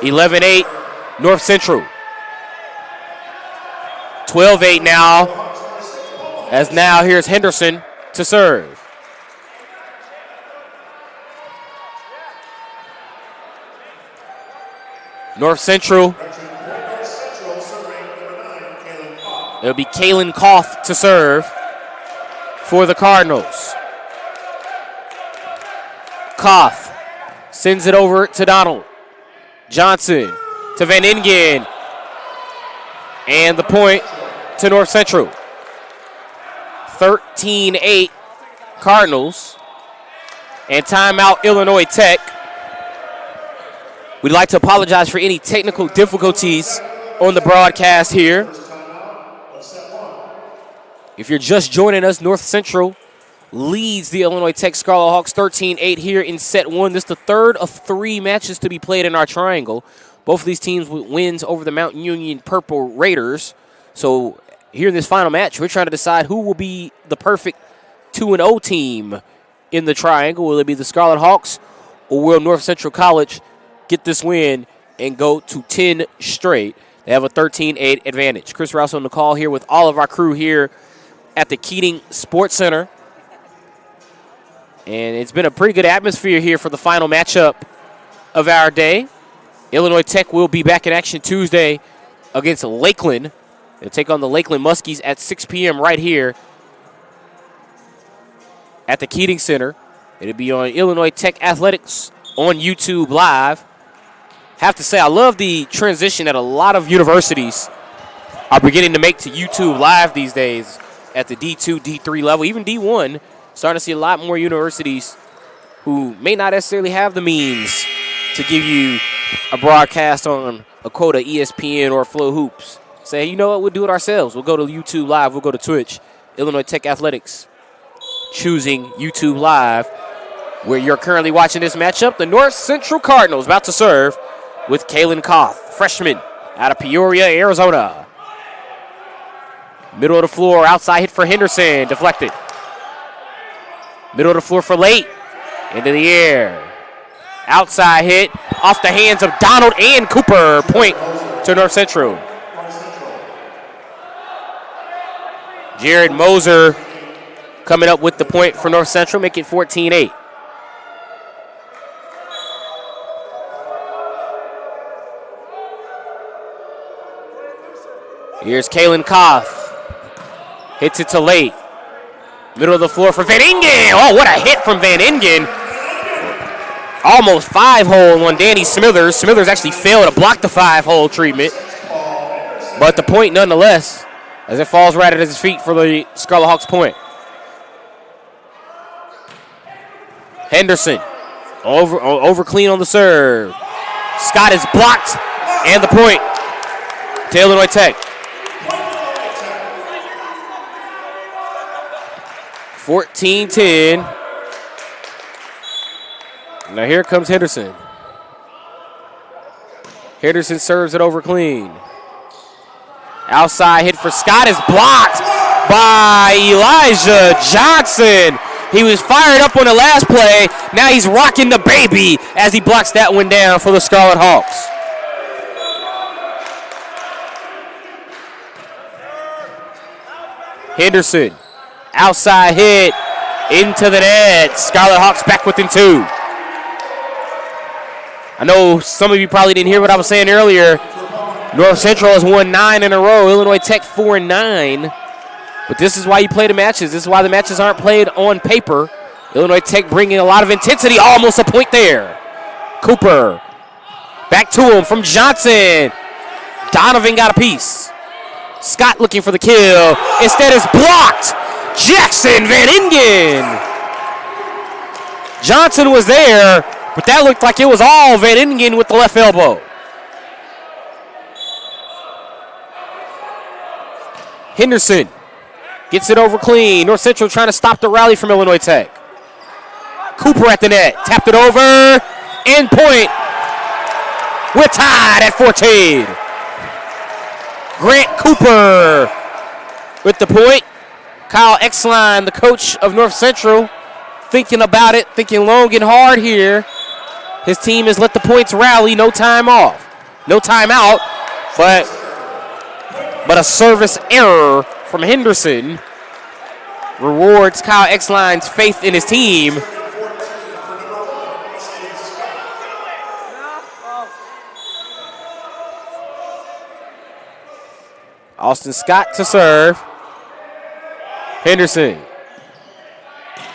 11-8, North Central. 12-8 now, as now here's Henderson to serve. North Central. It'll be Kalen Koth to serve for the Cardinals. Koth sends it over to Donald. Johnson to Van Ingen. And the point to North Central. 13-8 Cardinals. And timeout Illinois Tech. We'd like to apologize for any technical difficulties on the broadcast here. If you're just joining us, North Central leads the Illinois Tech Scarlet Hawks 13-8 here in set one. This is the third of 3 matches to be played in our triangle. Both of these teams with wins over the Mount Union Purple Raiders. So here in this final match, we're trying to decide who will be the perfect 2-0 team in the triangle. Will it be the Scarlet Hawks, or will North Central College get this win and go to 10 straight? They have a 13-8 advantage. Chris Rouse on the call here with all of our crew here at the Keating Sports Center. And it's been a pretty good atmosphere here for the final matchup of our day. Illinois Tech will be back in action Tuesday against Lakeland. They'll take on the Lakeland Muskies at 6 p.m. right here at the Keating Center. It'll be on Illinois Tech Athletics on YouTube Live. Have to say, I love the transition that a lot of universities are beginning to make to YouTube Live these days at the D2, D3 level, even D1. Starting to see a lot more universities who may not necessarily have the means to give you a broadcast on a quota ESPN or Flow Hoops. Say, you know what, we'll do it ourselves. We'll go to YouTube Live. We'll go to Twitch. Illinois Tech Athletics choosing YouTube Live, where you're currently watching this matchup. The North Central Cardinals about to serve with Kalen Koth, freshman out of Peoria, Arizona. Middle of the floor, outside hit for Henderson, deflected. Middle of the floor for Late, into the air. Outside hit off the hands of Donald and Cooper. Point to North Central. Jared Moser coming up with the point for North Central, making it 14-8. Here's Kalen Koth. Hits it to Late. Middle of the floor for Van Ingen. Oh, what a hit from Van Ingen. Almost 5-hole on Danny Smithers. Smithers actually failed to block the 5-hole treatment. But the point nonetheless, as it falls right at his feet for the Scarlet Hawks point. Henderson over clean on the serve. Scott is blocked, and the point to Illinois Tech. 14-10. Now here comes Henderson. Henderson serves it over clean. Outside hit for Scott is blocked by Elijah Johnson. He was fired up on the last play. Now he's rocking the baby as he blocks that one down for the Scarlet Hawks. Henderson, outside hit into the net. Scarlet Hawks back within 2. I know some of you probably didn't hear what I was saying earlier. North Central has won 9 in a row. Illinois Tech 4-9. But this is why you play the matches. This is why the matches aren't played on paper. Illinois Tech bringing a lot of intensity. Almost a point there. Cooper. Back to him from Johnson. Donovan got a piece. Scott looking for the kill. Instead it's blocked. Jackson Van Ingen. Johnson was there, but that looked like it was all Van Ingen with the left elbow. Henderson gets it over clean. North Central trying to stop the rally from Illinois Tech. Cooper at the net. Tapped it over. End point. We're tied at 14. Grant Cooper with the point. Kyle Exline, the coach of North Central, thinking about it, thinking long and hard here. His team has let the points rally. No time off. No timeout. But a service error from Henderson rewards Kyle Exline's faith in his team. Austin Scott to serve. Henderson.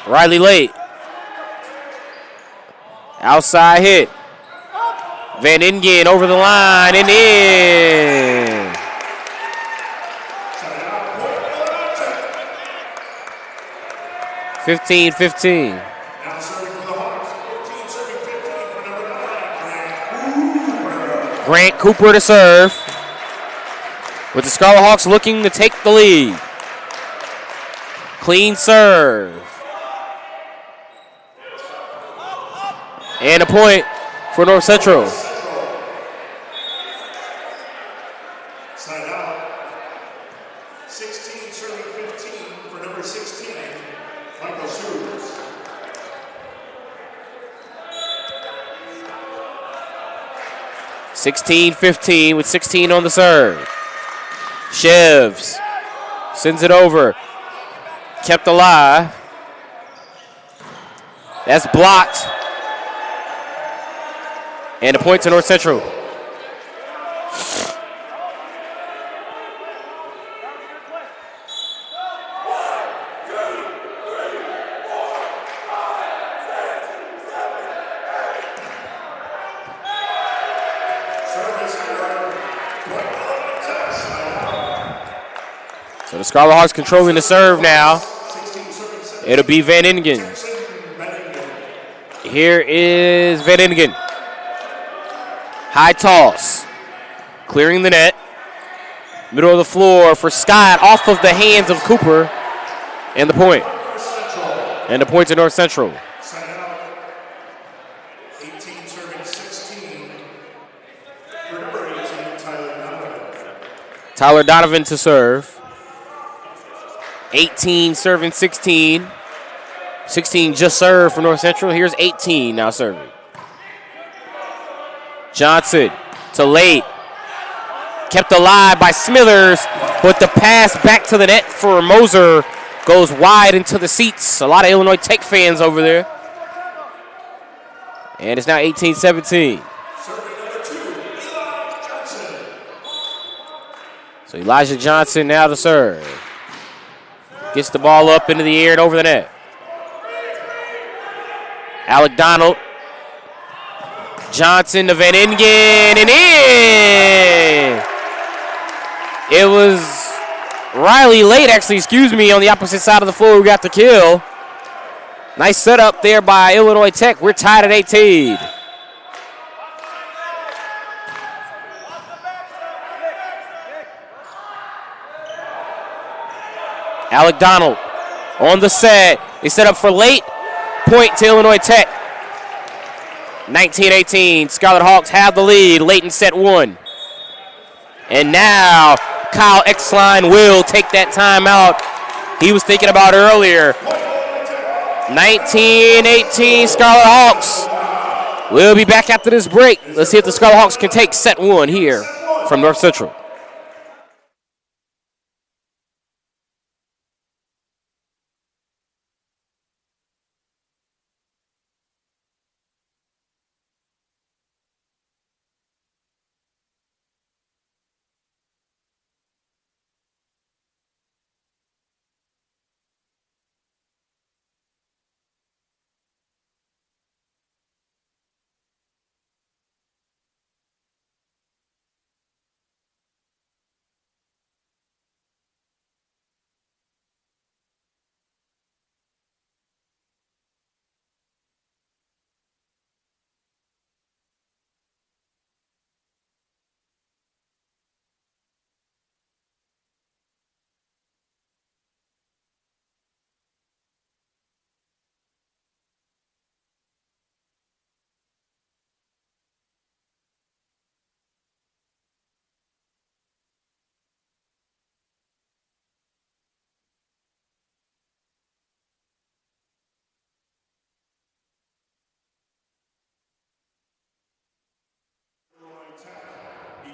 Riley late. Outside hit. Van Ingen over the line and in. (15-15). Grant Cooper to serve. With the Scarlet Hawks looking to take the lead. Clean serve. And a point for North Central. Side out. 16 serving 15 for number 16, Michael Shoes. (16-15) with 16 on the serve. Shevs sends it over. Kept alive. That's blocked. And a point to North Central. So the Scarlet Hawks controlling the serve now. It'll be Van Ingen. Here is Van Ingen. High toss. Clearing the net. Middle of the floor for Scott off of the hands of Cooper. And the point. And the point to North Central. 18 serving 16 for number 18, Tyler Donovan. Tyler Donovan to serve. 18 serving 16. 16 just served for North Central. Here's 18 now serving. Johnson to late. Kept alive by Smithers, but the pass back to the net for Moser goes wide into the seats. A lot of Illinois Tech fans over there. And it's now 18-17. So Elijah Johnson now to serve. Gets the ball up into the air and over the net. Alec Donald. Johnson to Van Ingen and in. It was Riley late, actually, on the opposite side of the floor who got the kill. Nice setup there by Illinois Tech. We're tied at 18. Alec Donald on the set. They set up for late. Point to Illinois Tech. 19-18. Scarlet Hawks have the lead late in set one. And now Kyle Exline will take that timeout he was thinking about earlier. 19-18 Scarlet Hawks. We'll be back after this break. Let's see if the Scarlet Hawks can take set one here from North Central.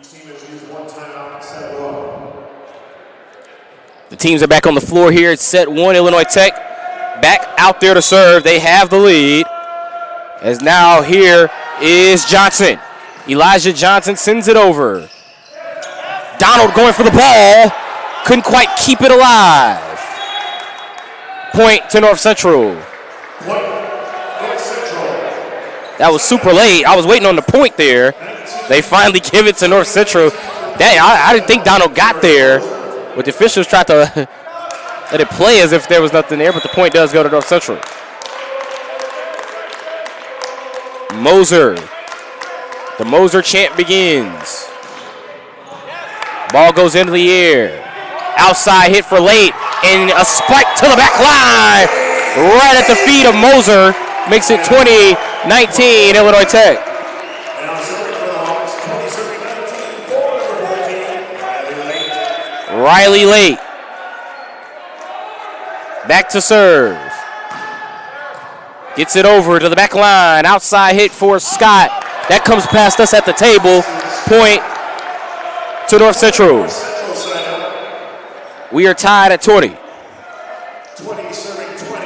team has used one timeout, set one. The teams are back on the floor here. It's set one. Illinois Tech back out there to serve. They have the lead. As now here is Johnson. Elijah Johnson sends it over. Donald going for the ball. Couldn't quite keep it alive. Point to North Central. Point, North Central. That was super late. I was waiting on the point there. They finally give it to North Central. I didn't think Donald got there. But the officials tried to let it play as if there was nothing there, but the point does go to North Central. Moser. The Moser chant begins. Ball goes into the air. Outside hit for late, and a spike to the back line. Right at the feet of Moser. Makes it 20-19 Illinois Tech. Riley Late. Back to serve. Gets it over to the back line. Outside hit for Scott. That comes past us at the table. Point to North Central. We are tied at 20. 20 serving 20.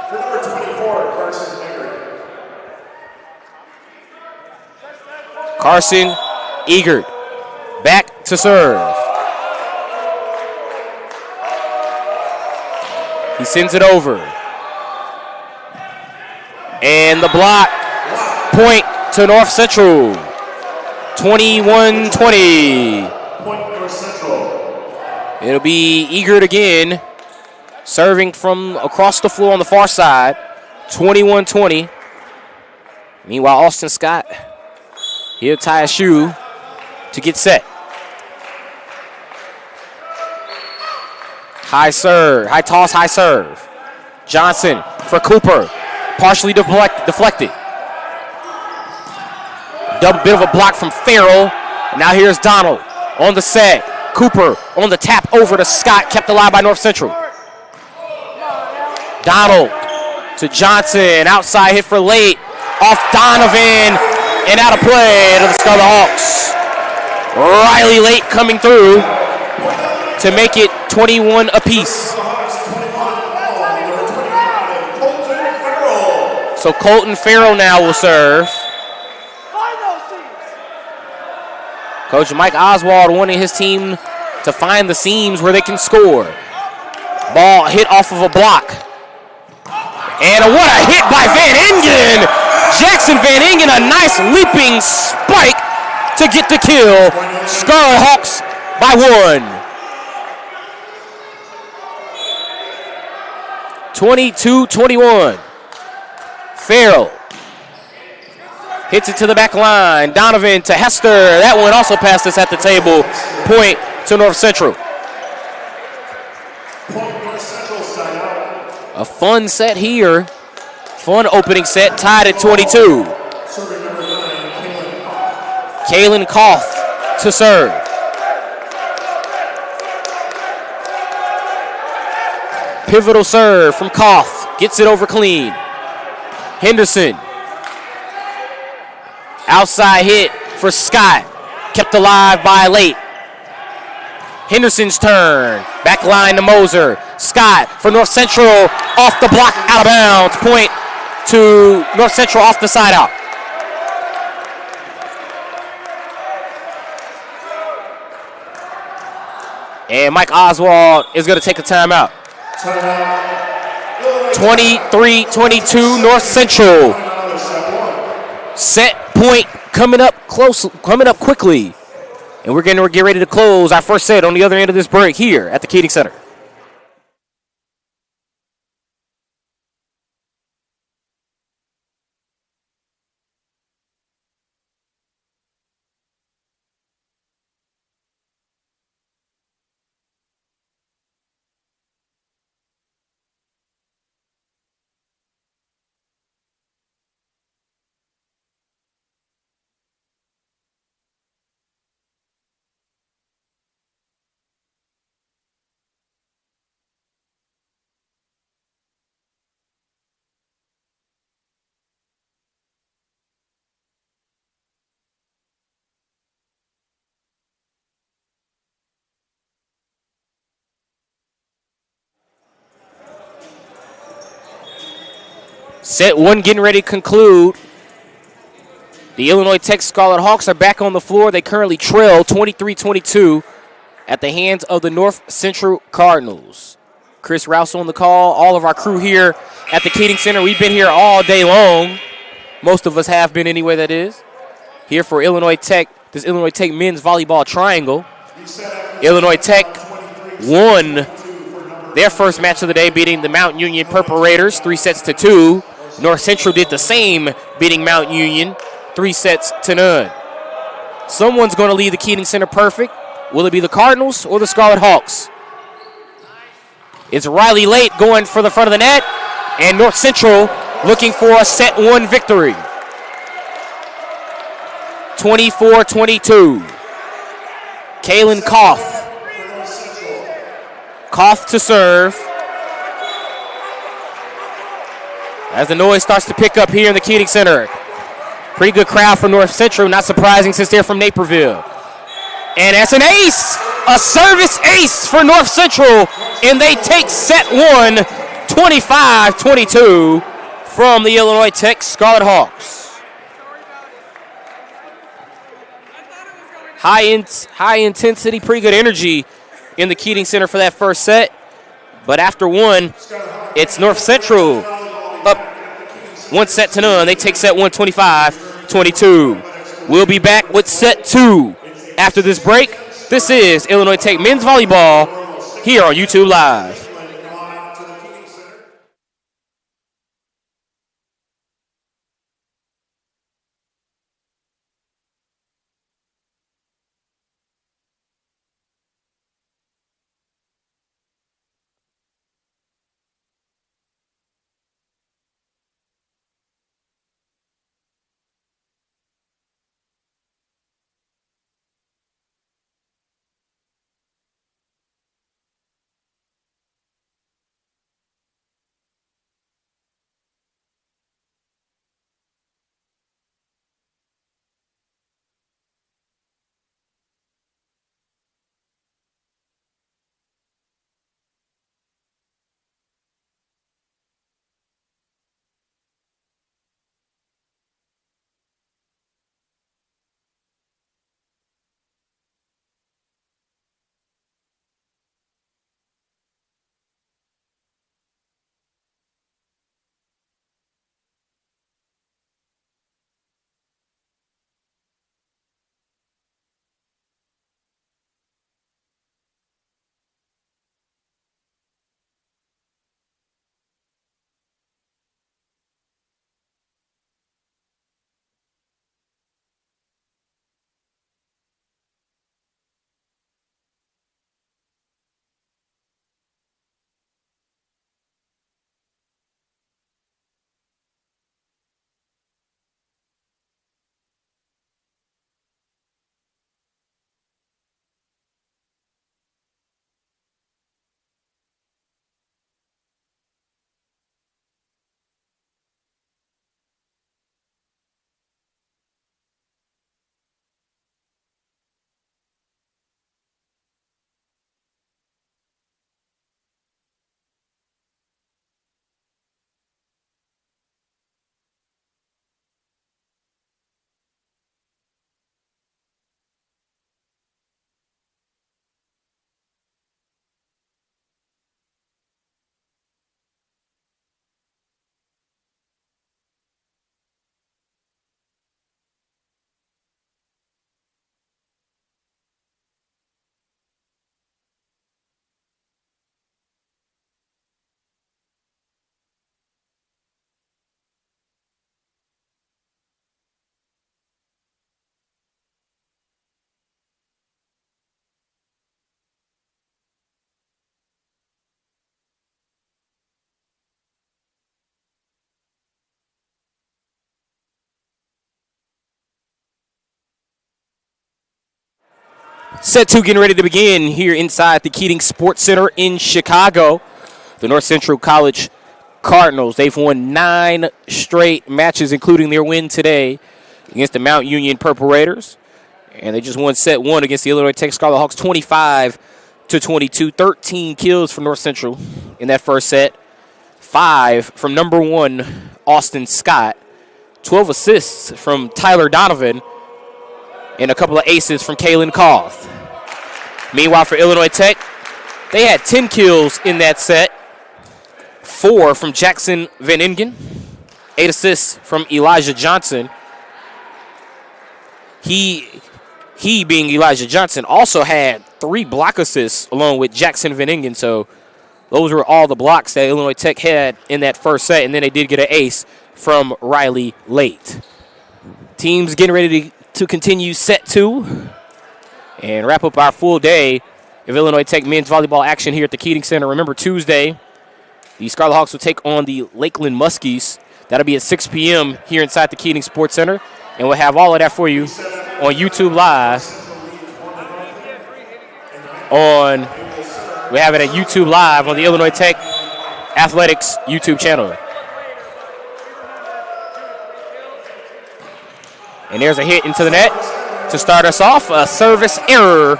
For number 24, Carson Eggert. Carson Egert. Back to serve. He sends it over. And the block. Point to North Central. 21-20. Point North Central. It'll be Egert again. Serving from across the floor on the far side. 21-20. Meanwhile, Austin Scott, he'll tie a shoe to get set. High serve, high toss, high serve. Johnson for Cooper, partially deflected. Double bit of a block from Farrell. And now here's Donald on the set. Cooper on the tap over to Scott, kept alive by North Central. Donald to Johnson, outside hit for late. Off Donovan and out of play to the Scarlet Hawks. Riley Late coming through to make it 21 apiece. So Colton Farrell now will serve. Coach Mike Oswald wanting his team to find the seams where they can score. Ball hit off of a block. And what a hit by Van Ingen. Jackson Van Ingen, a nice leaping spike to get the kill. Scarlet Hawks by 1. 22-21. Farrell hits it to the back line. Donovan to Hester. That one also passed us at the table. Point to North Central. A fun set here. Fun opening set, tied at 22. Kalen Koff to serve. Pivotal serve from Koff. Gets it over clean. Henderson. Outside hit for Scott. Kept alive by Late. Henderson's turn. Back line to Moser. Scott for North Central. Off the block, out of bounds. Point to North Central off the side out. And Mike Oswald is going to take a timeout. 23-22 North Central. Set point coming up close, coming up quickly. And we're going to get ready to close our first set on the other end of this break here at the Keating Center. Set one getting ready to conclude. The Illinois Tech Scarlet Hawks are back on the floor. They currently trail 23-22 at the hands of the North Central Cardinals. Chris Rouse on the call. All of our crew here at the Keating Center. We've been here all day long. Most of us have been anyway, that is. Here for Illinois Tech, this Illinois Tech men's volleyball triangle. Illinois Tech won their first match of the day, beating the Mount Union Purple Raiders 3-2. North Central did the same, beating Mount Union 3-0. Someone's going to lead the Keating Center perfect. Will it be the Cardinals or the Scarlet Hawks? It's Riley Late going for the front of the net, and North Central looking for a set one victory. 24-22. Kalen Koff. Koff to serve. As the noise starts to pick up here in the Keating Center. Pretty good crowd for North Central, not surprising since they're from Naperville. And that's an ace, a service ace for North Central, and they take set one, 25-22 from the Illinois Tech Scarlet Hawks. High intensity, pretty good energy in the Keating Center for that first set. But after one, it's North Central up 1-0. They take set one, 25-22. We'll be back with set two after this break. This is Illinois Tech men's volleyball here on YouTube Live. Set two getting ready to begin here inside the Keating Sports Center in Chicago. The North Central College Cardinals, they've won 9 straight matches, including their win today against the Mount Union Purple Raiders. And they just won set one against the Illinois Tech Scarlet Hawks 25-22. 13 kills for North Central in that first set. 5 from number 1, Austin Scott. 12 assists from Tyler Donovan. And a couple of aces from Kalen Koth. Meanwhile, for Illinois Tech, they had 10 kills in that set. 4 from Jackson Van Ingen. 8 assists from Elijah Johnson. He being Elijah Johnson, also had 3 block assists along with Jackson Van Ingen. So those were all the blocks that Illinois Tech had in that first set. And then they did get an ace from Riley Late. Teams getting ready to continue set 2 and wrap up our full day of Illinois Tech men's volleyball action here at the Keating Center. Remember, Tuesday, the Scarlet Hawks will take on the Lakeland Muskies. That'll be at 6 p.m. here inside the Keating Sports Center. And we'll have all of that for you on YouTube Live. We have it at YouTube Live on the Illinois Tech Athletics YouTube channel. And there's a hit into the net to start us off. A service error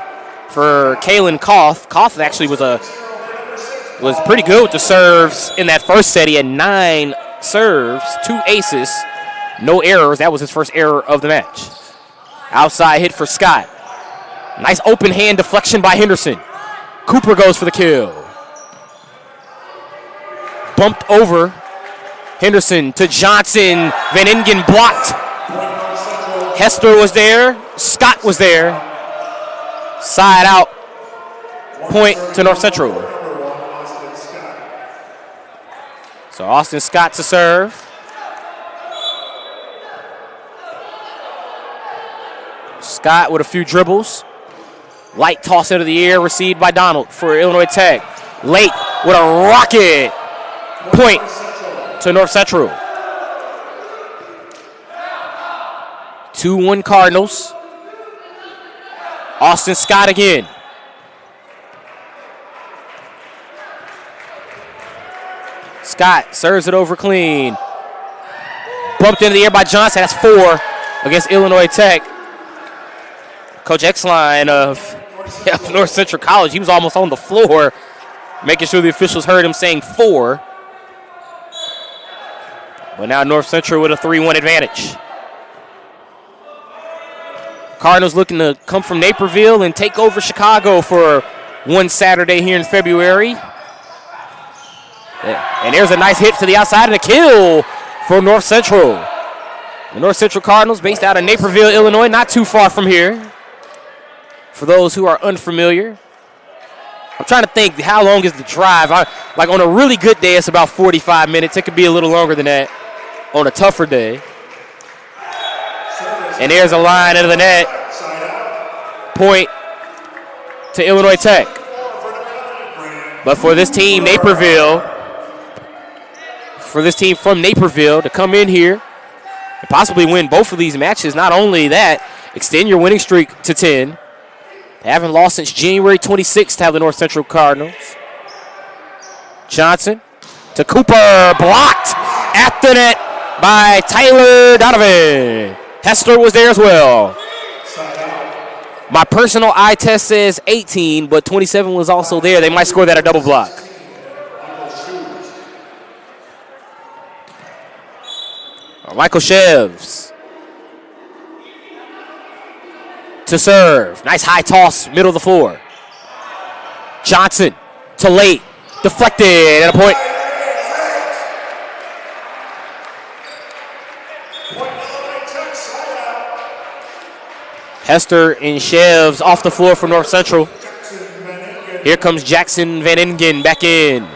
for Kalen Koth. Koth actually was pretty good with the serves in that first set. He had 9 serves, 2 aces, no errors. That was his first error of the match. Outside hit for Scott. Nice open hand deflection by Henderson. Cooper goes for the kill. Bumped over. Henderson to Johnson. Van Ingen blocked. Hester was there. Scott was there. Side out. Point to North Central. So Austin Scott to serve. Scott with a few dribbles. Light toss into the air, received by Donald for Illinois Tech. Late with a rocket. Point to North Central. 2-1 Cardinals. Austin Scott again. Scott serves it over clean. Bumped into the air by Johnson. That's 4 against Illinois Tech. Coach Exline of North Central College, he was almost on the floor, making sure the officials heard him saying 4. But now North Central with a 3-1 advantage. Cardinals looking to come from Naperville and take over Chicago for one Saturday here in February. And there's a nice hit to the outside and a kill for North Central. The North Central Cardinals, based out of Naperville, Illinois, not too far from here. For those who are unfamiliar, I'm trying to think, how long is the drive? Like on a really good day, it's about 45 minutes. It could be a little longer than that on a tougher day. And there's a line into the net. Point to Illinois Tech. But for this team, from Naperville to come in here and possibly win both of these matches, not only that, extend your winning streak to 10. They haven't lost since January 26th to have the North Central Cardinals. Johnson to Cooper, blocked at the net by Tyler Donovan. Hester was there as well. My personal eye test says 18, but 27 was also there. They might score that a double block. Michael Shevs to serve. Nice high toss, middle of the floor. Johnson to Late. Deflected and a point. Hester and Shevs off the floor for North Central. Here comes Jackson Van Ingen back in.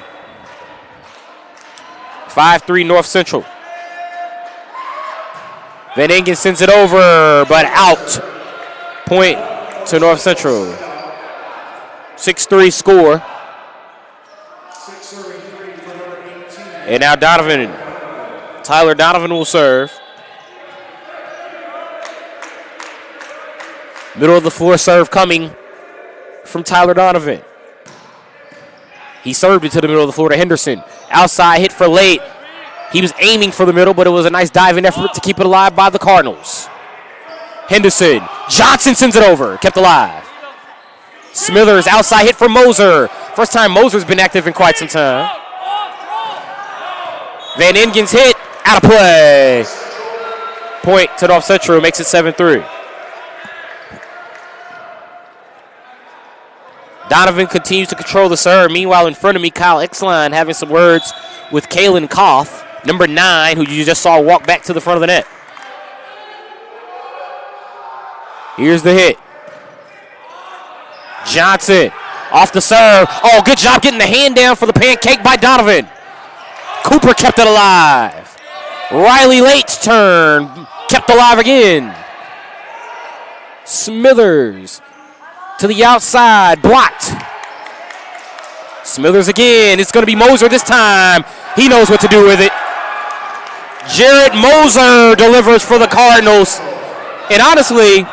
5-3 North Central. Van Ingen sends it over, but out. Point to North Central. 6-3 score. And now Donovan. Tyler Donovan will serve. Middle of the floor serve coming from Tyler Donovan. He served it to the middle of the floor to Henderson. Outside hit for Late. He was aiming for the middle, but it was a nice diving effort to keep it alive by the Cardinals. Henderson. Johnson sends it over. Kept alive. Smithers outside hit for Moser. First time Moser's been active in quite some time. Van Engen's hit, out of play. Point to North Central, makes it 7-3. Donovan continues to control the serve. Meanwhile, in front of me, Kyle Exline having some words with Kalen Koff, number 9, who you just saw walk back to the front of the net. Here's the hit. Johnson off the serve. Oh, good job getting the hand down for the pancake by Donovan. Cooper kept it alive. Riley Late's turn. Kept alive again. Smithers to the outside. Blocked. Smithers again. It's going to be Moser this time. He knows what to do with it. Jared Moser delivers for the Cardinals. And honestly,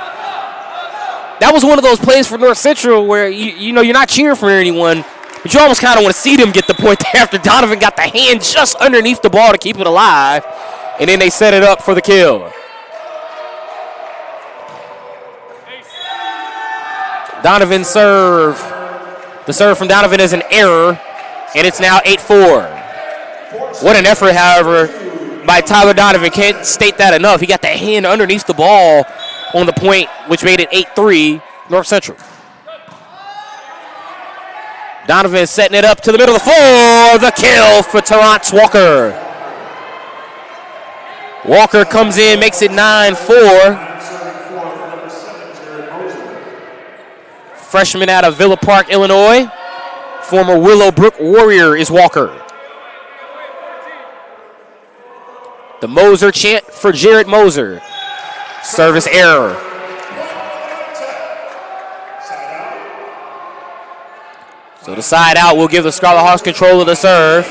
that was one of those plays for North Central where you know you're not cheering for anyone, but you almost kind of want to see them get the point there after Donovan got the hand just underneath the ball to keep it alive, and then they set it up for the kill. Donovan serve. The serve from Donovan is an error, and it's now 8-4. What an effort, however, by Tyler Donovan. Can't state that enough. He got the hand underneath the ball on the point, which made it 8-3 North Central. Donovan setting it up to the middle of the floor. The kill for Terrence Walker. Walker comes in, makes it 9-4. Freshman out of Villa Park, Illinois. Former Willowbrook Warrior is Walker. The Moser chant for Jared Moser. Service error. So the side out will give the Scarlet Hawks control of the serve.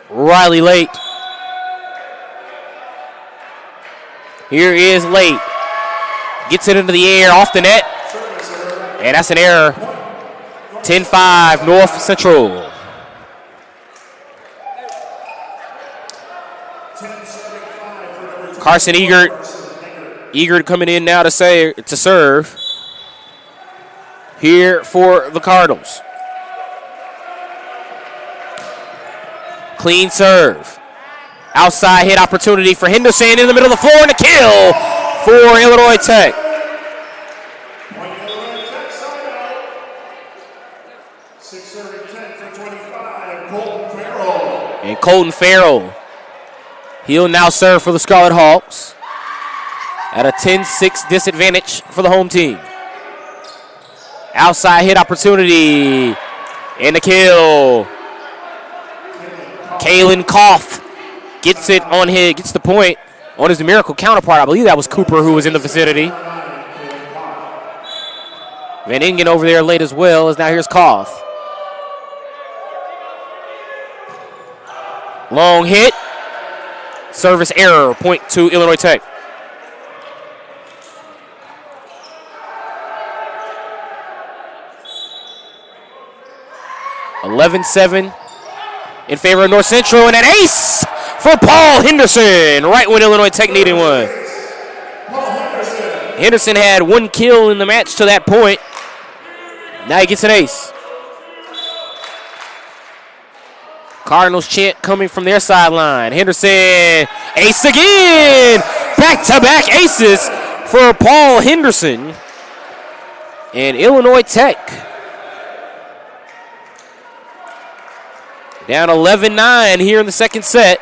Riley Late. Here is Late. Gets it into the air off the net. And that's an error. 10-5 North Central. Carson Egert coming in now to serve here for the Cardinals. Clean serve. Outside hit opportunity for Henderson in the middle of the floor, and a kill for Illinois Tech. And Colton Farrell. He'll now serve for the Scarlet Hawks at a 10-6 disadvantage for the home team. Outside hit opportunity and the kill. Kalen Koff gets the point on his numerical counterpart. I believe that was Cooper who was in the vicinity. Van Ingen over there late as well, as now here's Koff. Long hit. Service error, point to Illinois Tech. (11-7) in favor of North Central, and an ace for Paul Henderson, right when Illinois Tech needed one. Henderson had one kill in the match to that point. Now he gets an ace. Cardinals chant coming from their sideline. Henderson, ace again! Back-to-back aces for Paul Henderson. And Illinois Tech down 11-9 here in the second set,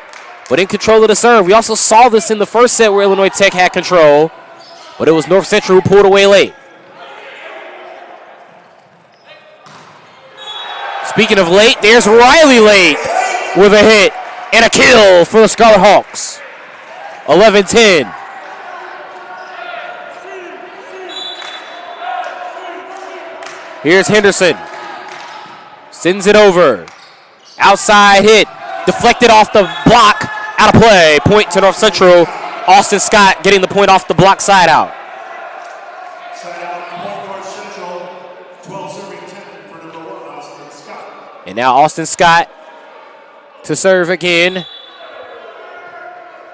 but in control of the serve. We also saw this in the first set where Illinois Tech had control, but it was North Central who pulled away late. Speaking of late, there's Riley Late with a hit and a kill for the Scarlet Hawks. 11-10. Here's Henderson. Sends it over. Outside hit. Deflected off the block. Out of play. Point to North Central. Austin Scott getting the point off the block side out. And now Austin Scott to serve again.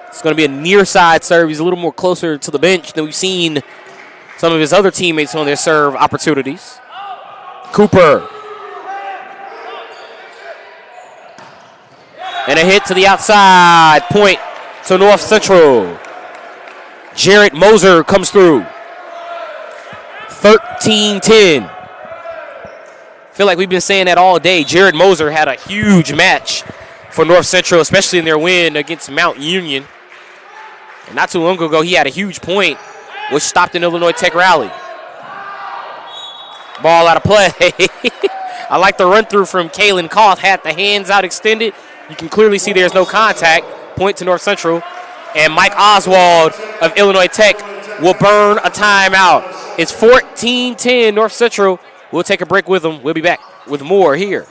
It's going to be a near side serve. He's a little more closer to the bench than we've seen some of his other teammates on their serve opportunities. Cooper. And a hit to the outside. Point to North Central. Jarrett Moser comes through. 13-10. Feel like we've been saying that all day. Jarrett Moser had a huge match for North Central, especially in their win against Mount Union. And not too long ago, he had a huge point, which stopped an Illinois Tech rally. Ball out of play. I like the run through from Kalen Koth. Had the hands out extended. You can clearly see there's no contact. Point to North Central. And Mike Oswald of Illinois Tech will burn a timeout. It's 14-10 North Central. We'll take a break with them. We'll be back with more here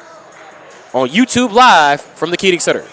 on YouTube Live from the Keating Center.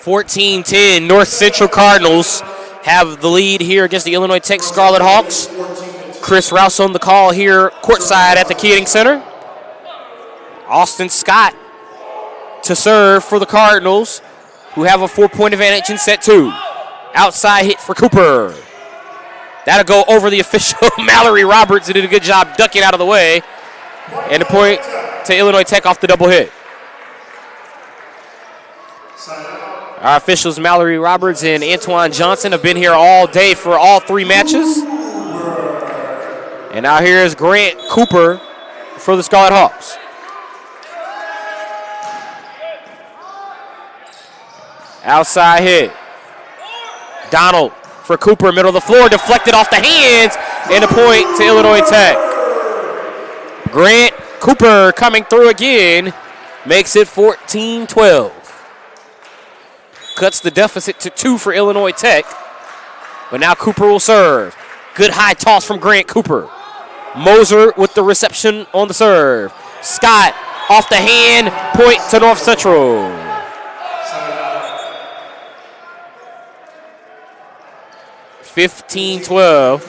(14-10) North Central Cardinals have the lead here against the Illinois Tech Scarlet Hawks. Chris Rouse on the call here courtside at the Keating Center. Austin Scott to serve for the Cardinals, who have a 4-point advantage in set 2. Outside hit for Cooper. That'll go over the official. Mallory Roberts did a good job ducking out of the way. And a point to Illinois Tech off the double hit. Our officials, Mallory Roberts and Antoine Johnson, have been here all day for all 3 matches. And now here's Grant Cooper for the Scarlet Hawks. Outside hit. Donald for Cooper, middle of the floor, deflected off the hands, and a point to Illinois Tech. Grant Cooper coming through again, makes it 14-12. Cuts the deficit to 2 for Illinois Tech. But now Cooper will serve. Good high toss from Grant Cooper. Moser with the reception on the serve. Scott off the hand, point to North Central. (15-12).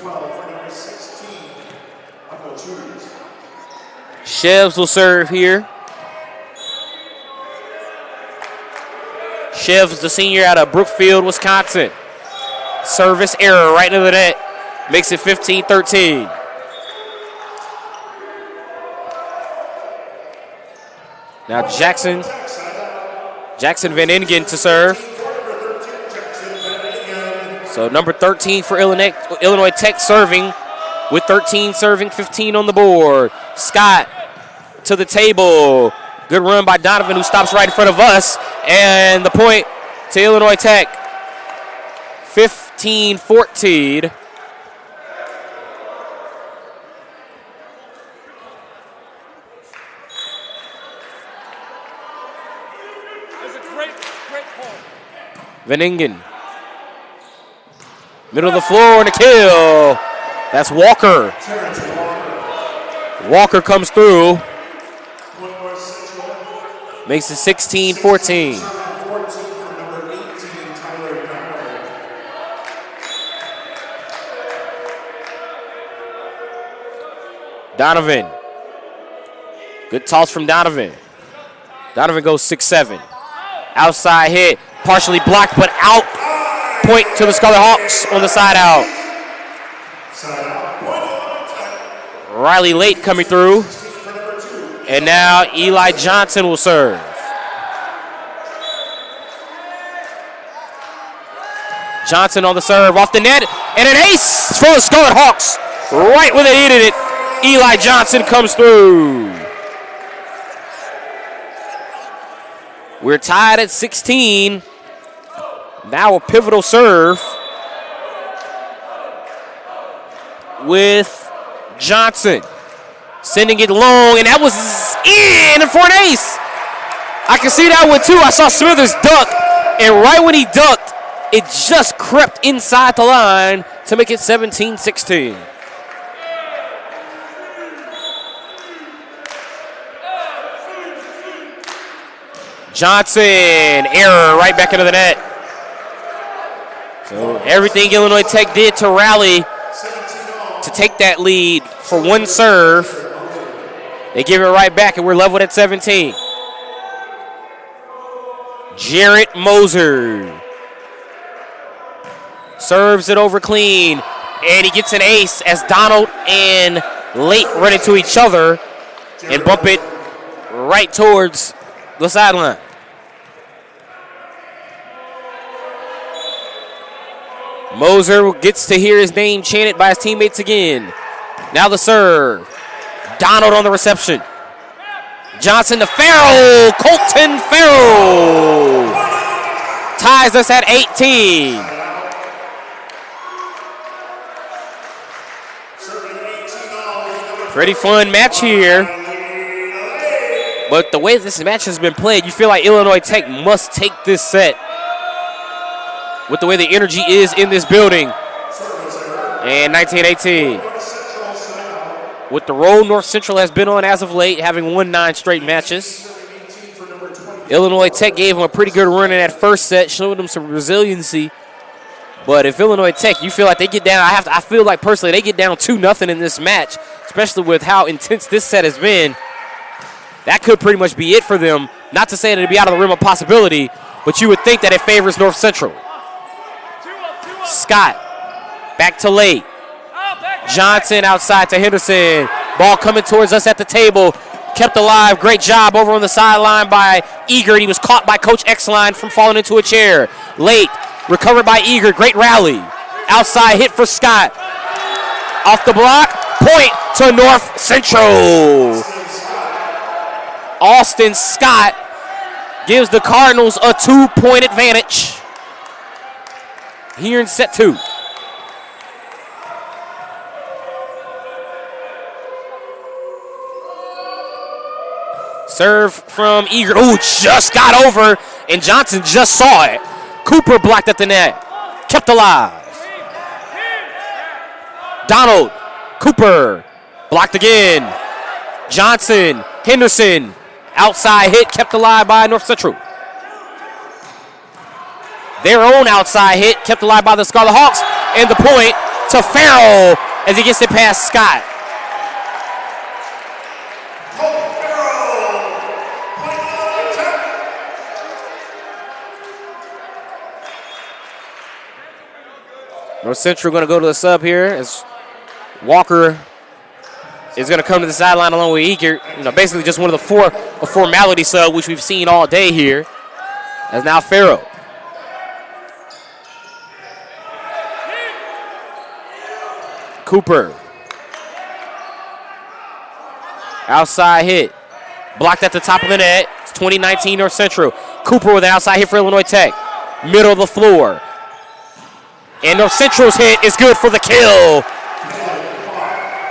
Shevs will serve here. Shevs, the senior out of Brookfield, Wisconsin. Service error right into the net. Makes it 15-13. Now Jackson Van Ingen to serve. So number 13 for Illinois Tech serving with 13 serving, 15 on the board. Scott to the table. Good run by Donovan, who stops right in front of us. And the point to Illinois Tech. 15-14. Van Ingen. Middle of the floor and a kill. That's Walker. Walker comes through. Makes it 16-14. Donovan. Good toss from Donovan. Donovan goes 6-7. Outside hit. Partially blocked, but out. Point to the Scarlet Hawks on the side out. Riley Late coming through. And now Eli Johnson will serve. Johnson on the serve, off the net, and an ace for the Scarlet Hawks. Right when they needed it, Eli Johnson comes through. We're tied at 16. Now a pivotal serve with Johnson. Sending it long, and that was in for an ace. I can see that one too. I saw Smithers duck, and right when he ducked, it just crept inside the line to make it 17-16. Johnson, error right back into the net. So everything Illinois Tech did to rally to take that lead for one serve, they give it right back, and we're leveled at 17. Jarrett Moser serves it over clean, and he gets an ace as Donald and Late run into each other and bump it right towards the sideline. Moser gets to hear his name chanted by his teammates again. Now the serve. Donald on the reception. Johnson to Farrell. Colton Farrell ties us at 18. Pretty fun match here. But the way this match has been played, you feel like Illinois Tech must take this set with the way the energy is in this building. And 19-18. With the role North Central has been on as of late, having won 9 straight matches. Illinois Tech gave them a pretty good run in that first set, showing them some resiliency. But if Illinois Tech, you feel like they get down, I feel like personally they get down 2-0 in this match, especially with how intense this set has been. That could pretty much be it for them. Not to say that it'd be out of the realm of possibility, but you would think that it favors North Central. Scott, back to Late. Johnson outside to Henderson. Ball coming towards us at the table. Kept alive. Great job over on the sideline by Eager. He was caught by Coach Exline from falling into a chair. Late, recovered by Eager. Great rally. Outside hit for Scott. Off the block. Point to North Central. Austin Scott gives the Cardinals a 2-point advantage here in set 2. Serve from Eager. Oh, just got over, and Johnson just saw it. Cooper blocked at the net. Kept alive. Donald. Cooper. Blocked again. Johnson. Henderson. Outside hit. Kept alive by North Central. Their own outside hit. Kept alive by the Scarlet Hawks. And the point to Farrell as he gets it past Scott. North Central going to go to the sub here as Walker is going to come to the sideline along with Eager. You know, basically just one of the a formality sub, which we've seen all day here. As now Farrell. Cooper. Outside hit. Blocked at the top of the net. It's 2019 North Central. Cooper with an outside hit for Illinois Tech. Middle of the floor. And North Central's hit is good for the kill.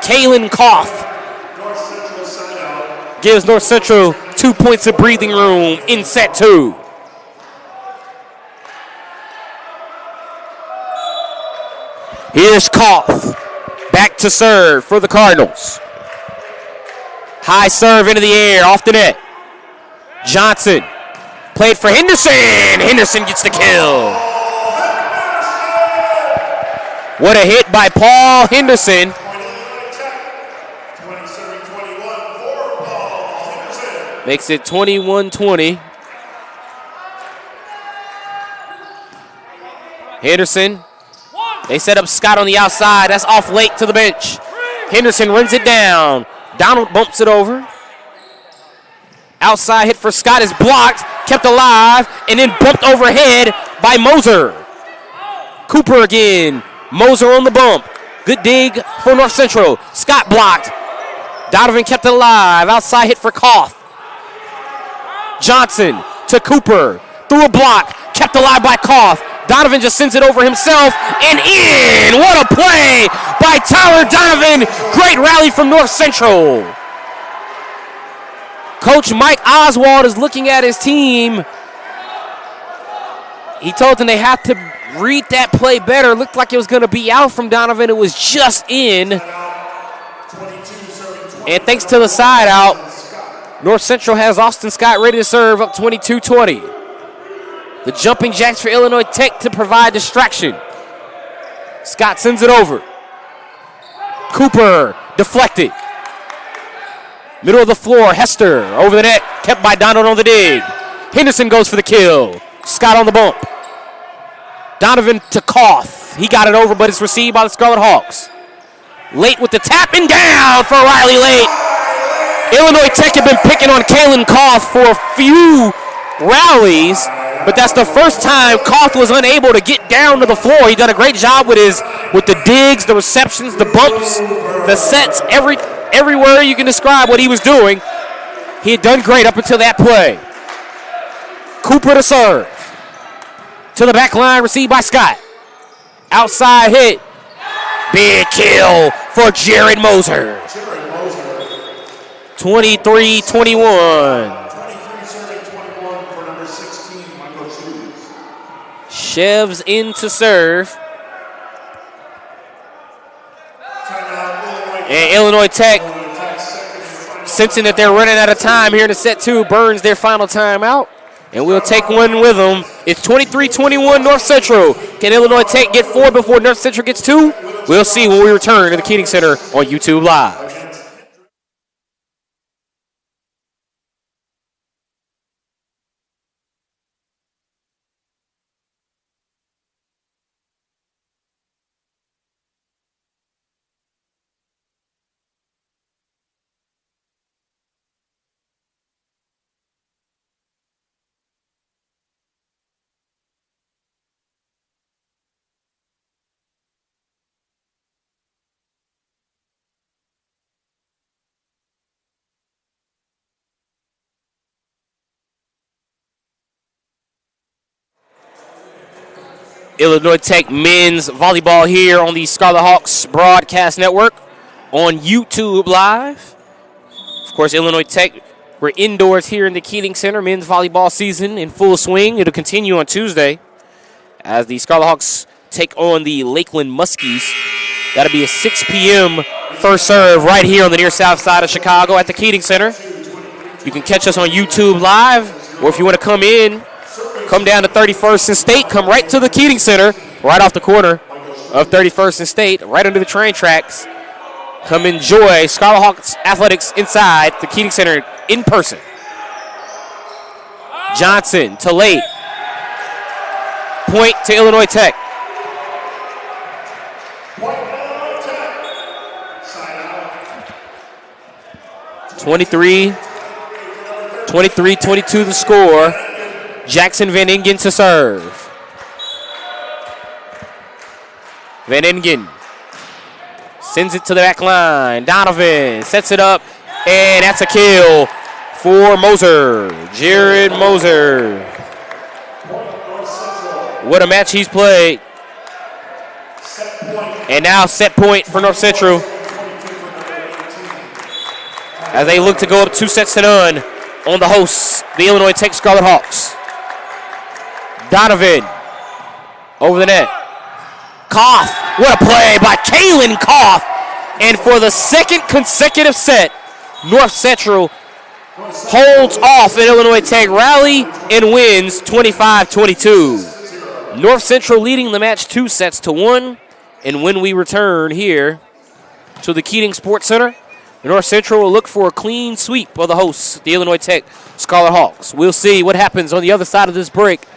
Kalen Koff gives North Central 2 points of breathing room in set 2. Here's Koff. Back to serve for the Cardinals. High serve into the air, off the net. Johnson played for Henderson. Henderson gets the kill. What a hit by Paul Henderson. Makes it 21-20. Henderson. They set up Scott on the outside. That's off Late to the bench. Henderson runs it down. Donald bumps it over. Outside hit for Scott is blocked, kept alive, and then bumped overhead by Moser. Cooper again. Moser on the bump. Good dig for North Central. Scott blocked. Donovan kept it alive. Outside hit for Koth. Johnson to Cooper. Through a block. Kept alive by Koth. Donovan just sends it over himself and in. What a play by Tyler Donovan. Great rally from North Central. Coach Mike Oswald is looking at his team. He told them they have to read that play better. Looked like it was going to be out from Donovan. It was just in. And thanks to the side out, North Central has Austin Scott ready to serve up 22-20. The jumping jacks for Illinois Tech to provide distraction. Scott sends it over. Cooper deflected. Middle of the floor, Hester over the net, kept by Donald on the dig. Henderson goes for the kill. Scott on the bump. Donovan to Koth. He got it over, but it's received by the Scarlet Hawks. Late with the tap and down for Riley Late. Illinois Tech had been picking on Kalen Koth for a few rallies, but that's the first time Koth was unable to get down to the floor. He done a great job with the digs, the receptions, the bumps, the sets, everywhere you can describe what he was doing. He had done great up until that play. Cooper to serve. To the back line, received by Scott. Outside hit. Big kill for Jared Moser. 23-21. Chevs in to serve. And Illinois Tech, sensing that they're running out of time here in the set two, burns their final timeout. And we'll take one with them. It's 23-21 North Central. Can Illinois Tech get 4 before North Central gets 2? We'll see when we return to the Keating Center on YouTube Live. Illinois Tech men's volleyball here on the Scarlet Hawks broadcast network on YouTube Live. Of course, Illinois Tech, we're indoors here in the Keating Center. Men's volleyball season in full swing. It'll continue on Tuesday as the Scarlet Hawks take on the Lakeland Muskies. That'll be a 6 p.m. first serve right here on the near south side of Chicago at the Keating Center. You can catch us on YouTube Live, or if you want to come in, come down to 31st and State. Come right to the Keating Center, right off the corner of 31st and State, right under the train tracks. Come enjoy Scarlet Hawks athletics inside the Keating Center in person. Johnson to Late. Point to Illinois Tech. (23-22) the score. Jackson Van Ingen to serve. Van Ingen sends it to the back line. Donovan sets it up, and that's a kill for Moser. Jared Moser. What a match he's played. And now set point for North Central as they look to go up 2-0 on the hosts, the Illinois Tech Scarlet Hawks. Donovan over the net. Koth. What a play by Kalen Koth. And for the second consecutive set, North Central holds off an Illinois Tech rally and wins 25-22. North Central leading the match 2-1. And when we return here to the Keating Sports Center, North Central will look for a clean sweep of the hosts, the Illinois Tech Scarlet Hawks. We'll see what happens on the other side of this break.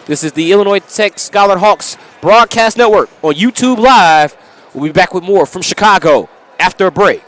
This is the Illinois Tech Scarlet Hawks broadcast network on YouTube Live. We'll be back with more from Chicago after a break.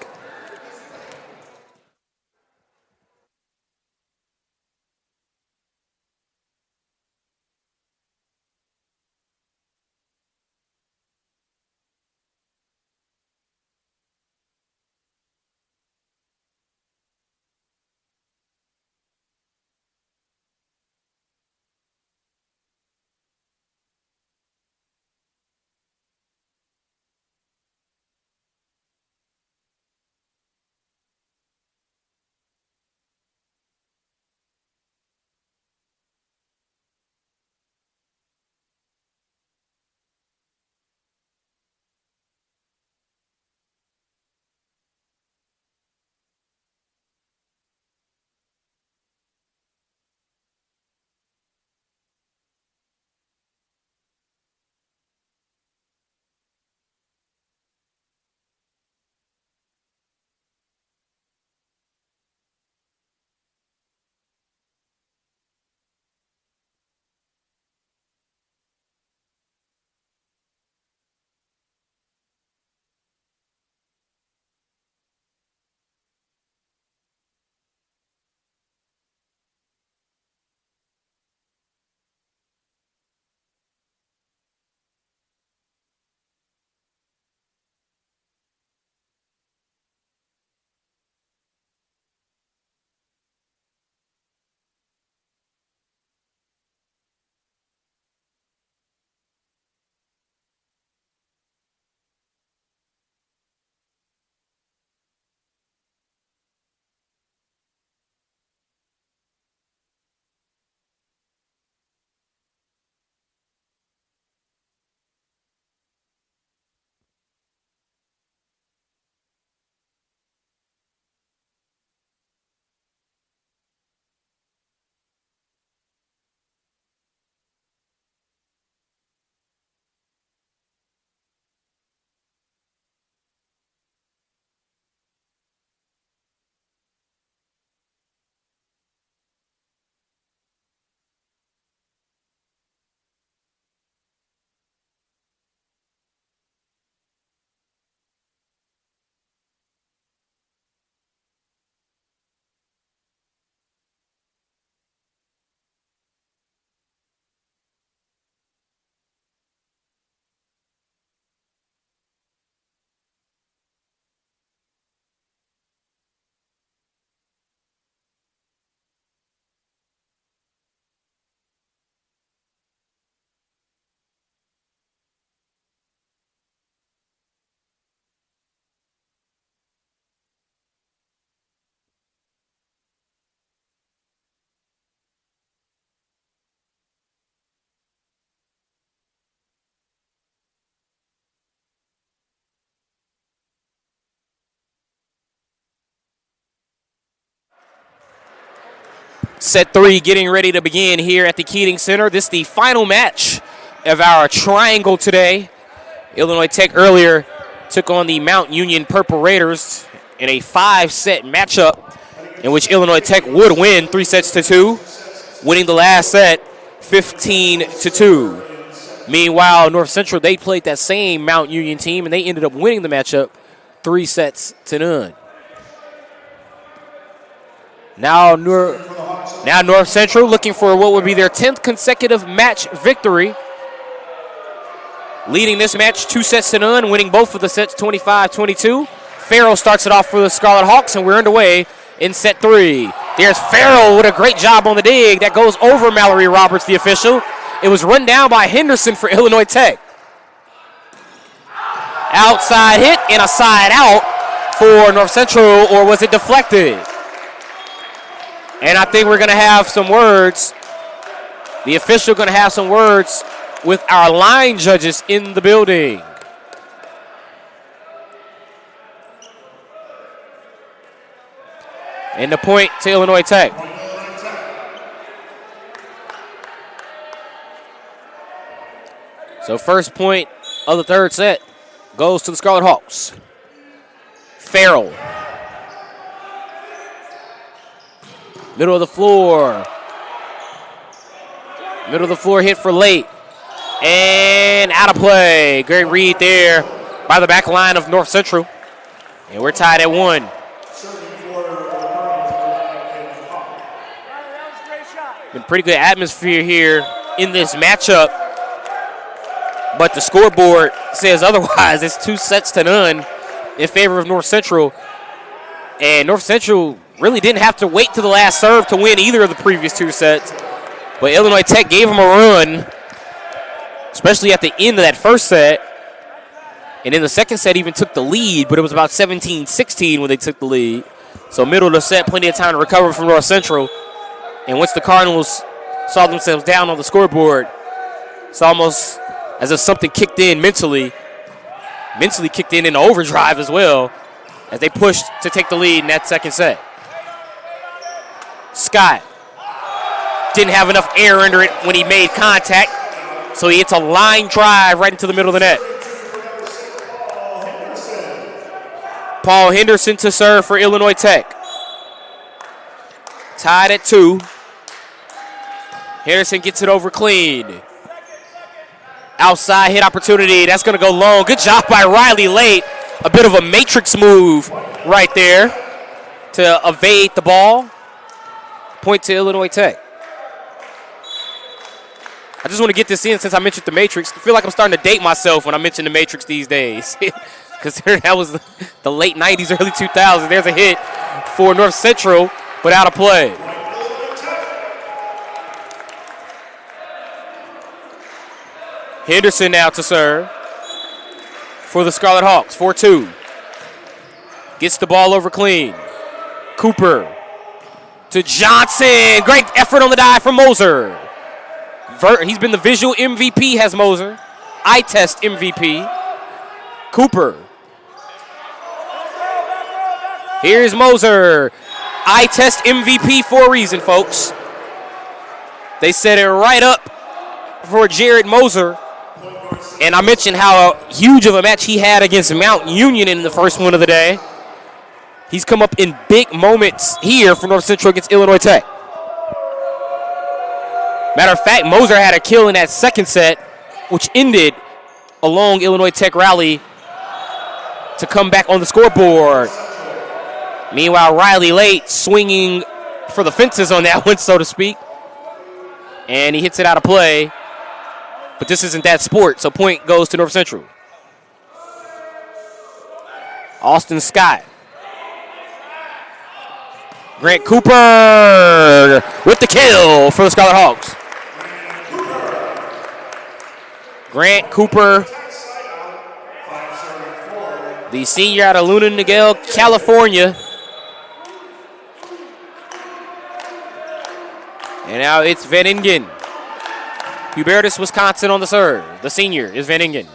Set 3 getting ready to begin here at the Keating Center. This is the final match of our triangle today. Illinois Tech earlier took on the Mount Union Purple Raiders in a 5-set matchup in which Illinois Tech would win 3-2, winning the last set 15-2. Meanwhile, North Central, they played that same Mount Union team, and they ended up winning the matchup 3-0. Now North Central looking for what would be their 10th consecutive match victory. Leading this match 2-0, winning both of the sets 25-22. Farrell starts it off for the Scarlet Hawks, and we're underway in set 3. There's Farrell with a great job on the dig. That goes over Mallory Roberts, the official. It was run down by Henderson for Illinois Tech. Outside hit and a side out for North Central, or was it deflected? And I think we're going to have some words. The official going to have some words with our line judges in the building. And the point to Illinois Tech. So first point of the third set goes to the Scarlet Hawks. Farrell. Middle of the floor. Middle of the floor hit for late. And out of play. Great read there by the back line of North Central. And we're tied at 1. Been pretty good atmosphere here in this matchup. But the scoreboard says otherwise. It's 2-0 in favor of North Central. And North Central really didn't have to wait to the last serve to win either of the previous 2 sets. But Illinois Tech gave them a run, especially at the end of that first set. And in the second set even took the lead, but it was about 17-16 when they took the lead. So middle of the set, plenty of time to recover from North Central. And once the Cardinals saw themselves down on the scoreboard, it's almost as if something kicked in mentally kicked in overdrive as well, as they pushed to take the lead in that second set. Scott didn't have enough air under it when he made contact, so he hits a line drive right into the middle of the net. Paul Henderson to serve for Illinois Tech. Tied at 2. Henderson gets it over clean. Outside hit opportunity. That's going to go long. Good job by Riley late. A bit of a matrix move right there to evade the ball. Point to Illinois Tech. I just want to get this in since I mentioned the matrix. I feel like I'm starting to date myself when I mention the matrix these days. Because that was the late 90s, early 2000s. There's a hit for North Central, but out of play. Henderson now to serve for the Scarlet Hawks, 4-2. Gets the ball over clean. Cooper to Johnson. Great effort on the dive from Moser. He's been the visual MVP, has Moser. Eye test MVP. Cooper. Here's Moser. Eye test MVP for a reason, folks. They set it right up for Jared Moser. And I mentioned how huge of a match he had against Mount Union in the first one of the day. He's come up in big moments here for North Central against Illinois Tech. Matter of fact, Moser had a kill in that second set, which ended a long Illinois Tech rally to come back on the scoreboard. Meanwhile, Riley late swinging for the fences on that one, so to speak. And he hits it out of play. But this isn't that sport, so point goes to North Central. Austin Scott. Grant Cooper with the kill for the Scarlet Hawks. Grant Cooper, the senior out of Luna Niguel, California. And now it's Van Ingen. Hubertus, Wisconsin on the serve. The senior is Van Ingen.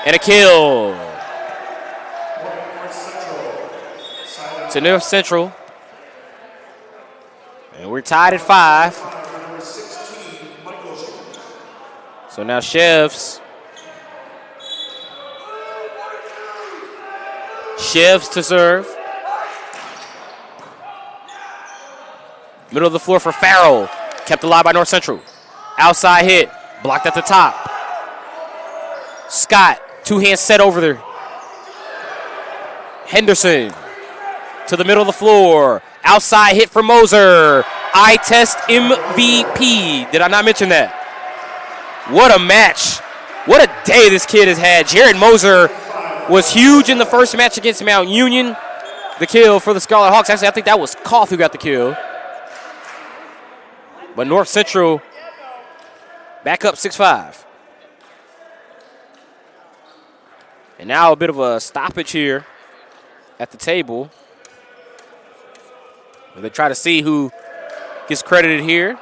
And a kill to North Central. And we're tied at 5. So now Chefs. Chefs to serve. Middle of the floor for Farrell. Kept alive by North Central. Outside hit. Blocked at the top. Scott. 2-hand set over there. Henderson. To the middle of the floor. Outside hit for Moser. Eye test MVP. Did I not mention that? What a match. What a day this kid has had. Jared Moser was huge in the first match against Mount Union. The kill for the Scarlet Hawks. Actually, I think that was Koth who got the kill. But North Central back up 6-5. And now a bit of a stoppage here at the table. They try to see who gets credited here.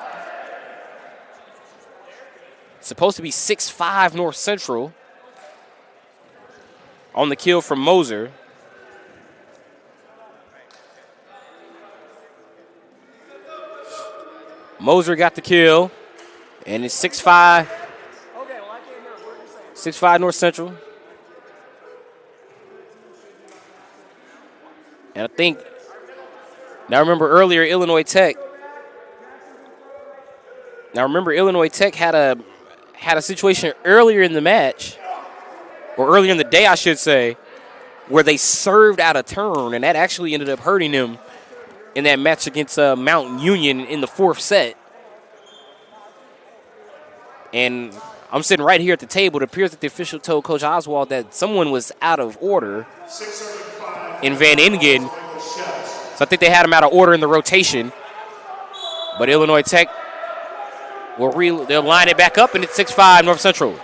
It's supposed to be 6-5 North Central on the kill from Moser. Moser got the kill, and it's 6-5. 6-5 North Central. And I think, now remember earlier Illinois Tech had a situation earlier in the match, or earlier in the day, I should say, where they served out of turn, and that actually ended up hurting them in that match against Mount Union in the 4th set. And I'm sitting right here at the table. It appears that the official told Coach Oswald that someone was out of order in Van Ingen. So I think they had him out of order in the rotation. But Illinois Tech they'll line it back up, and it's 6-5 North Central.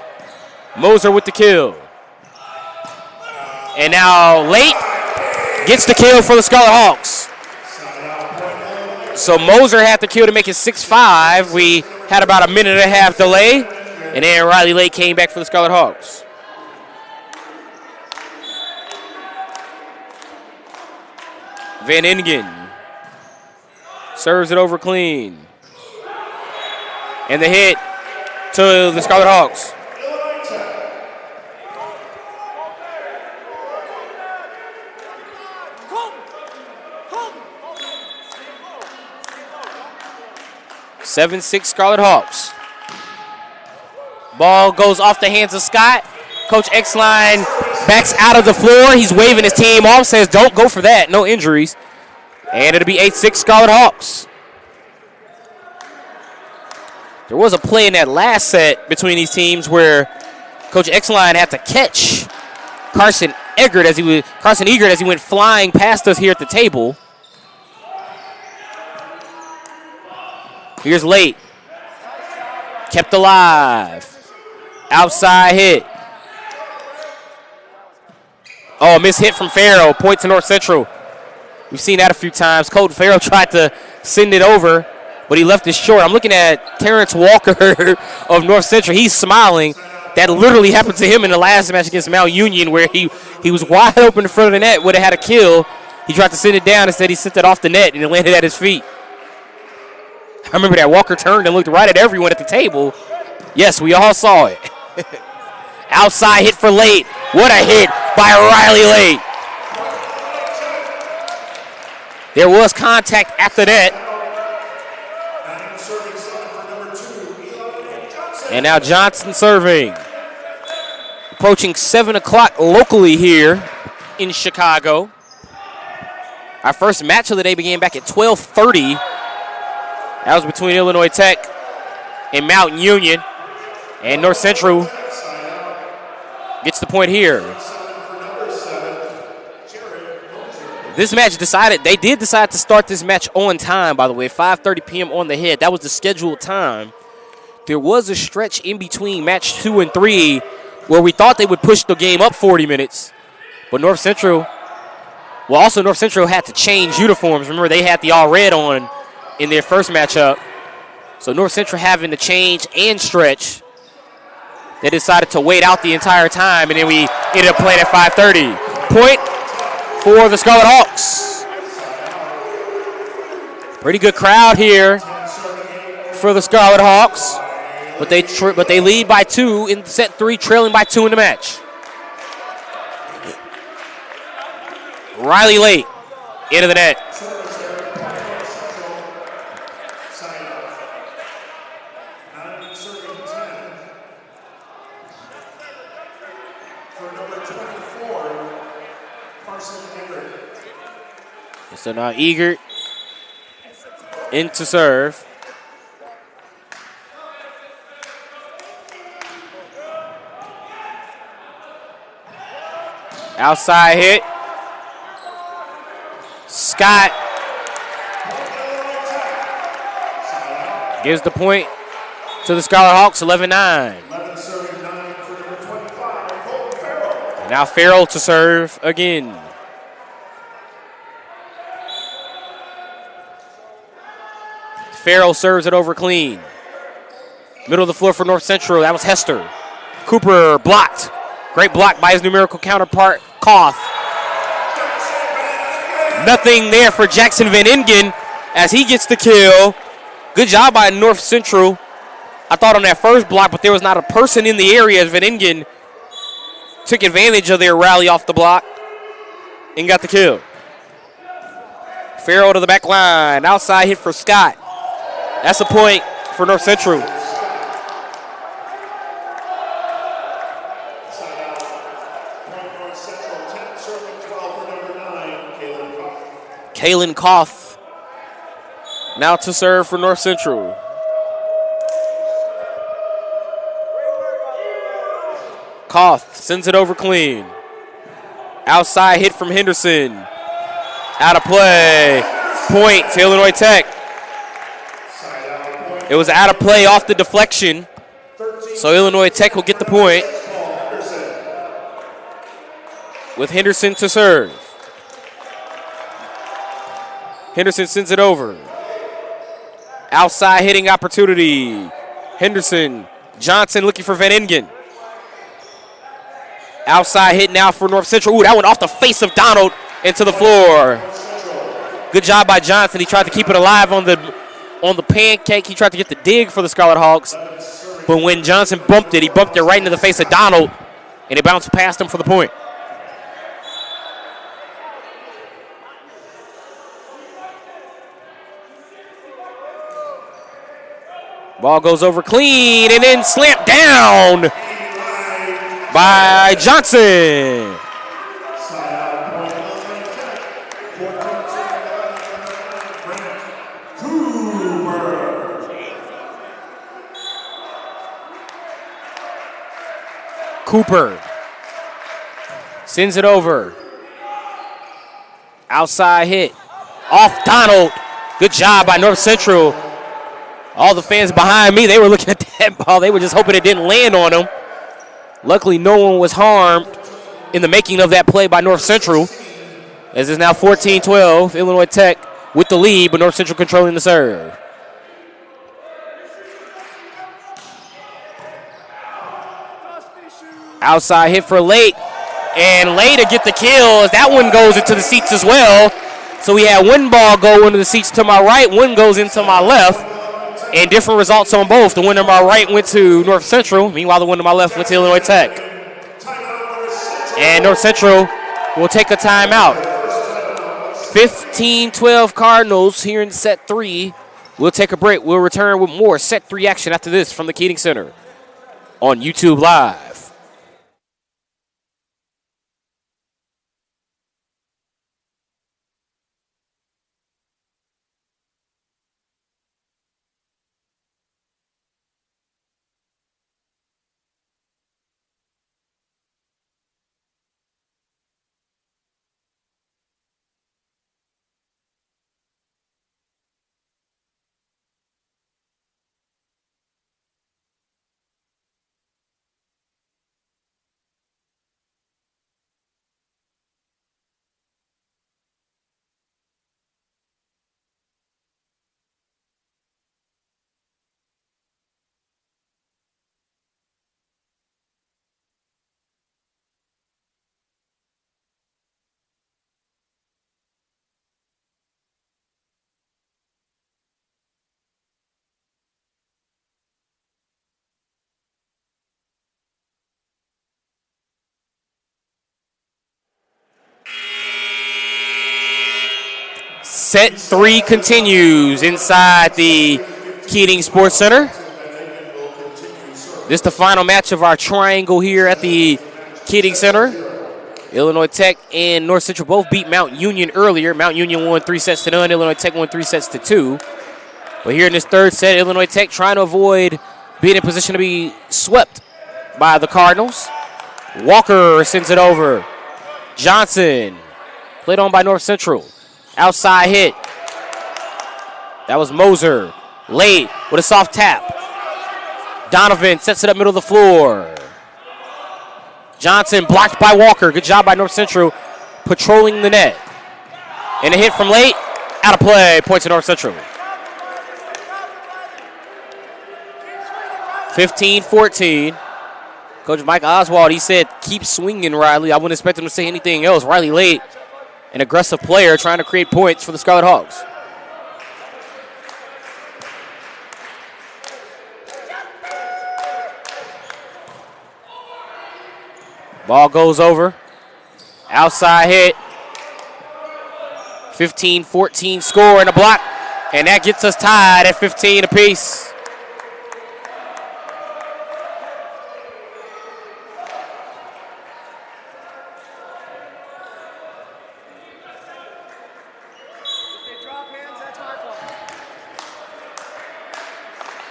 Moser with the kill. And now Late gets the kill for the Scarlet Hawks. So Moser had the kill to make it 6-5. We had about a minute and a half delay, and then Riley Late came back for the Scarlet Hawks. Van Ingen serves it over clean. And the hit to the Scarlet Hawks. (7-6) Scarlet Hawks. Ball goes off the hands of Scott. Coach Exline backs out of the floor. He's waving his team off, says don't go for that, no injuries. And it'll be 8-6 Scarlet Hawks. There was a play in that last set between these teams where Coach Exline had to catch Carson Eggert as he went flying past us here at the table. Here's Late. Kept alive. Outside hit. Oh, a missed hit from Farrell. Point to North Central. We've seen that a few times. Coach Farrell tried to send it over, but he left it short. I'm looking at Terrence Walker of North Central. He's smiling. That literally happened to him in the last match against Mount Union, where he was wide open in front of the net, would have had a kill. He tried to send it down. Instead, he sent it off the net, and it landed at his feet. I remember that. Walker turned and looked right at everyone at the table. Yes, we all saw it. Outside hit for Late. What a hit by Riley Late. There was contact after that. And now Johnson serving. Approaching 7 o'clock locally here in Chicago. Our first match of the day began back at 12:30. That was between Illinois Tech and Mount Union. And North Central gets the point here. This match they did decide to start this match on time, by the way, 5:30 p.m. on the head. That was the scheduled time. There was a stretch in between match 2 and 3 where we thought they would push the game up 40 minutes. But North Central had to change uniforms. Remember, they had the all red on in their first matchup. So North Central having to change and stretch. They decided to wait out the entire time, and then we ended up playing at 5:30. Point for the Scarlet Hawks. Pretty good crowd here for the Scarlet Hawks, but they lead by 2 in set 3, trailing by 2 in the match. Riley late into the net. So now Eager into serve. Outside hit. Scott gives the point to the Scarlet Hawks, 11-9. Now Farrell to serve again. Farrell serves it over clean. Middle of the floor for North Central. That was Hester. Cooper blocked. Great block by his numerical counterpart, Koth. Nothing there for Jackson Van Ingen as he gets the kill. Good job by North Central. I thought on that first block, but there was not a person in the area as Van Ingen took advantage of their rally off the block and got the kill. Farrell to the back line. Outside hit for Scott. That's a point for North Central. Kalen Koth now to serve for North Central. Koth sends it over clean. Outside hit from Henderson. Out of play. Point to Illinois Tech. It was out of play off the deflection. So Illinois Tech will get the point. With Henderson to serve. Henderson sends it over. Outside hitting opportunity. Henderson. Johnson looking for Van Ingen. Outside hit now for North Central. Ooh, that went off the face of Donald into the floor. Good job by Johnson. He tried to keep it alive on the pancake. He tried to get the dig for the Scarlet Hawks. But when Johnson bumped it, he bumped it right into the face of Donald, and it bounced past him for the point. Ball goes over clean and then slammed down by Johnson. Cooper sends it over. Outside hit. Off Donald. Good job by North Central. All the fans behind me, they were looking at that ball. They were just hoping it didn't land on them. Luckily, no one was harmed in the making of that play by North Central. As it's now 14-12. Illinois Tech with the lead, but North Central controlling the serve. Outside hit for Late. And Late to get the kill as that one goes into the seats as well. So we had one ball go into the seats to my right, one goes into my left. And different results on both. The one to my right went to North Central. Meanwhile, the one to my left went to Illinois Tech. And North Central will take a timeout. 15-12 Cardinals here in set 3. We'll take a break. We'll return with more set 3 action after this from the Keating Center on YouTube Live. Set 3 continues inside the Keating Sports Center. This is the final match of our triangle here at the Keating Center. Illinois Tech and North Central both beat Mount Union earlier. Mount Union won 3-0. Illinois Tech won 3-2. But here in this third set, Illinois Tech trying to avoid being in position to be swept by the Cardinals. Walker sends it over. Johnson, played on by North Central. Outside hit. That was Moser. Late with a soft tap. Donovan sets it up middle of the floor. Johnson blocked by Walker. Good job by North Central patrolling the net. And a hit from late. Out of play. Points to North Central. 15-14. Coach Mike Oswald, he said, keep swinging, Riley. I wouldn't expect him to say anything else. Riley late, an aggressive player trying to create points for the Scarlet Hawks. Ball goes over. Outside hit. 15-14 score and a block. And that gets us tied at 15 apiece.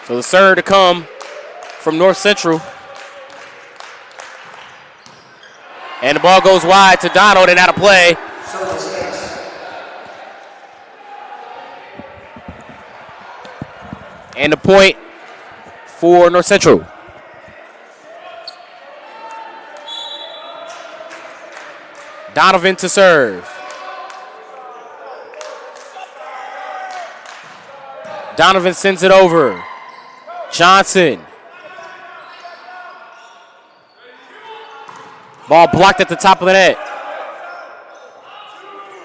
So the serve to come from North Central. And the ball goes wide to Donald and out of play. And the point for North Central. Donovan to serve. Donovan sends it over. Johnson. Ball blocked at the top of the net.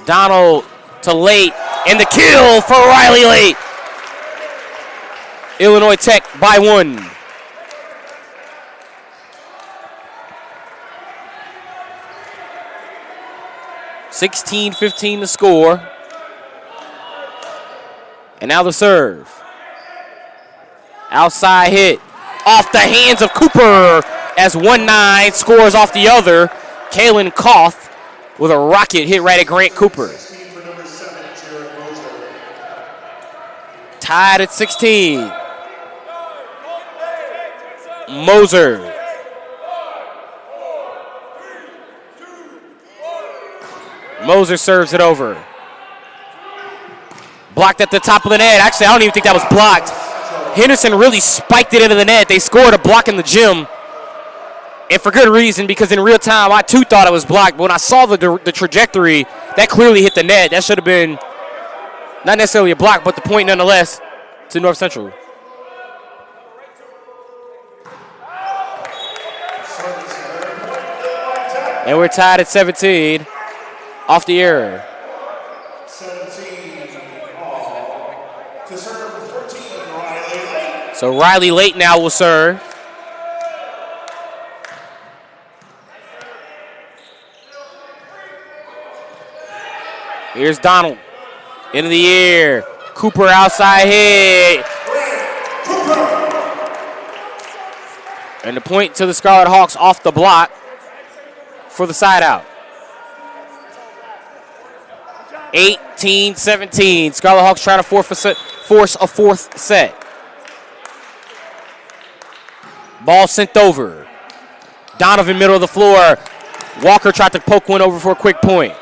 Donald to late. And the kill for Riley late. Illinois Tech by 1. (16-15) to score. And now the serve. Outside hit. Off the hands of Cooper as 1-9 scores off the other. Kalen Koth with a rocket hit right at Grant Cooper. Tied at 16. Moser. Moser serves it over. Blocked at the top of the net. Actually, I don't even think that was blocked. Henderson really spiked it into the net. They scored a block in the gym. And for good reason, because in real time, I too thought it was blocked. But when I saw the trajectory, that clearly hit the net. That should have been not necessarily a block, but the point nonetheless to North Central. And we're tied at 17 off the error. 17 to serve 14, Riley. So Riley late now will serve. Here's Donald. Into the air. Cooper outside hit. And the point to the Scarlet Hawks off the block for the side out. 18-17. Scarlet Hawks trying to force a fourth set. Ball sent over. Donovan middle of the floor. Walker tried to poke one over for a quick point.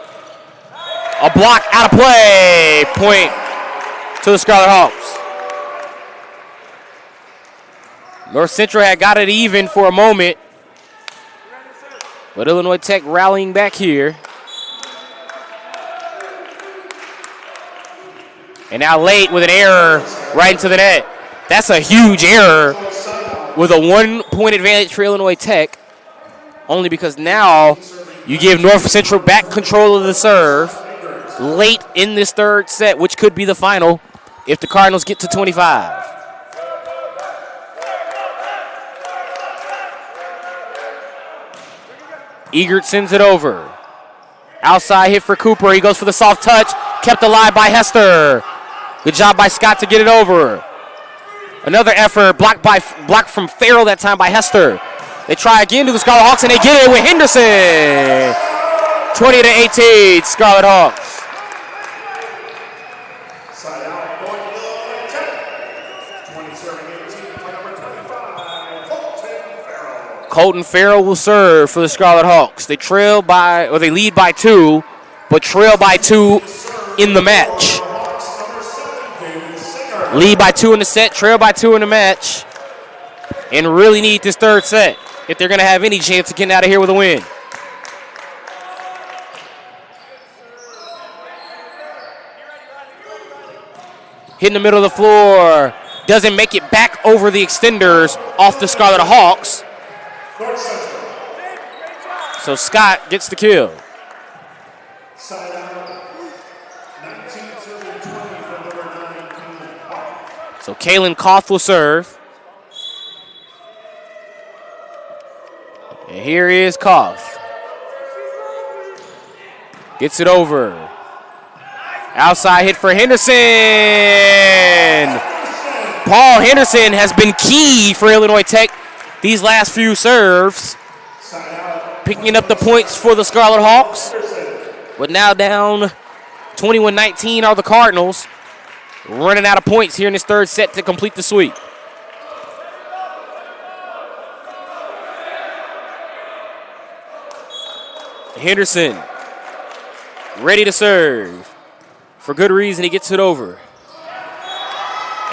A block out of play. Point to the Scarlet Hawks. North Central had got it even for a moment. But Illinois Tech rallying back here. And now late with an error right into the net. That's a huge error with a 1-point advantage for Illinois Tech. Only because now you give North Central back control of the serve late in this third set, which could be the final if the Cardinals get to 25. Egert sends it over. Outside hit for Cooper. He goes for the soft touch. Kept alive by Hester. Good job by Scott to get it over. Another effort, blocked from Farrell that time by Hester. They try again to the Scarlet Hawks, and they get it with Henderson. 20-18, Scarlet Hawks. Side out, going to Illinois Tech. 20-18, play number 25, Colton Farrell. Colton Farrell will serve for the Scarlet Hawks. They they lead by 2, but trail by 2 in the match. Lead by 2 in the set, trail by 2 in the match, and really need this third set if they're going to have any chance of getting out of here with a win. Hit in the middle of the floor. Doesn't make it back over the extenders off the Scarlet Hawks. So Scott gets the kill. Side out, 19-20 from number 9, So Kalen Koth will serve. And here is Koth. Gets it over. Outside hit for Henderson. Paul Henderson has been key for Illinois Tech these last few serves. Picking up the points for the Scarlet Hawks. But now down 21-19 are the Cardinals. Running out of points here in this third set to complete the sweep. Henderson ready to serve. For good reason, he gets it over.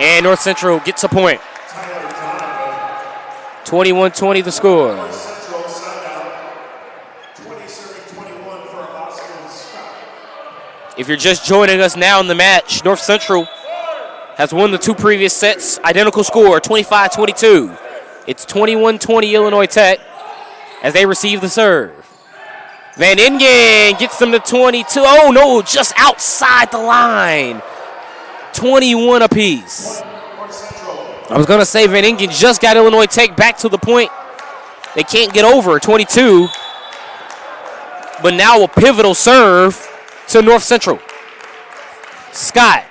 And North Central gets a point. 21-20 the score. If you're just joining us now in the match, North Central has won the 2 previous sets. Identical score, 25-22. It's 21-20 Illinois Tech as they receive the serve. Van Ingen gets them to 22. Oh, no, just outside the line. 21 apiece. I was going to say Van Ingen just got Illinois Tech back to the point they can't get over, 22. But now a pivotal serve to North Central. Scott.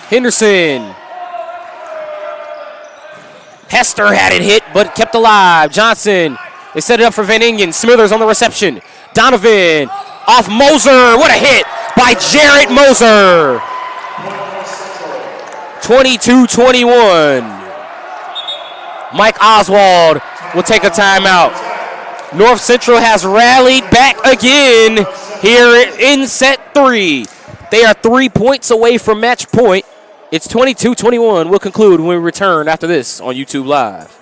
Henderson. Hester had it hit, but kept alive. Johnson. They set it up for Van Ingen. Smithers on the reception. Donovan off Moser. What a hit by Jarrett Moser. 22-21. Mike Oswald will take a timeout. North Central has rallied back again here in set 3. They are 3 points away from match point. It's 22-21. We'll conclude when we return after this on YouTube Live.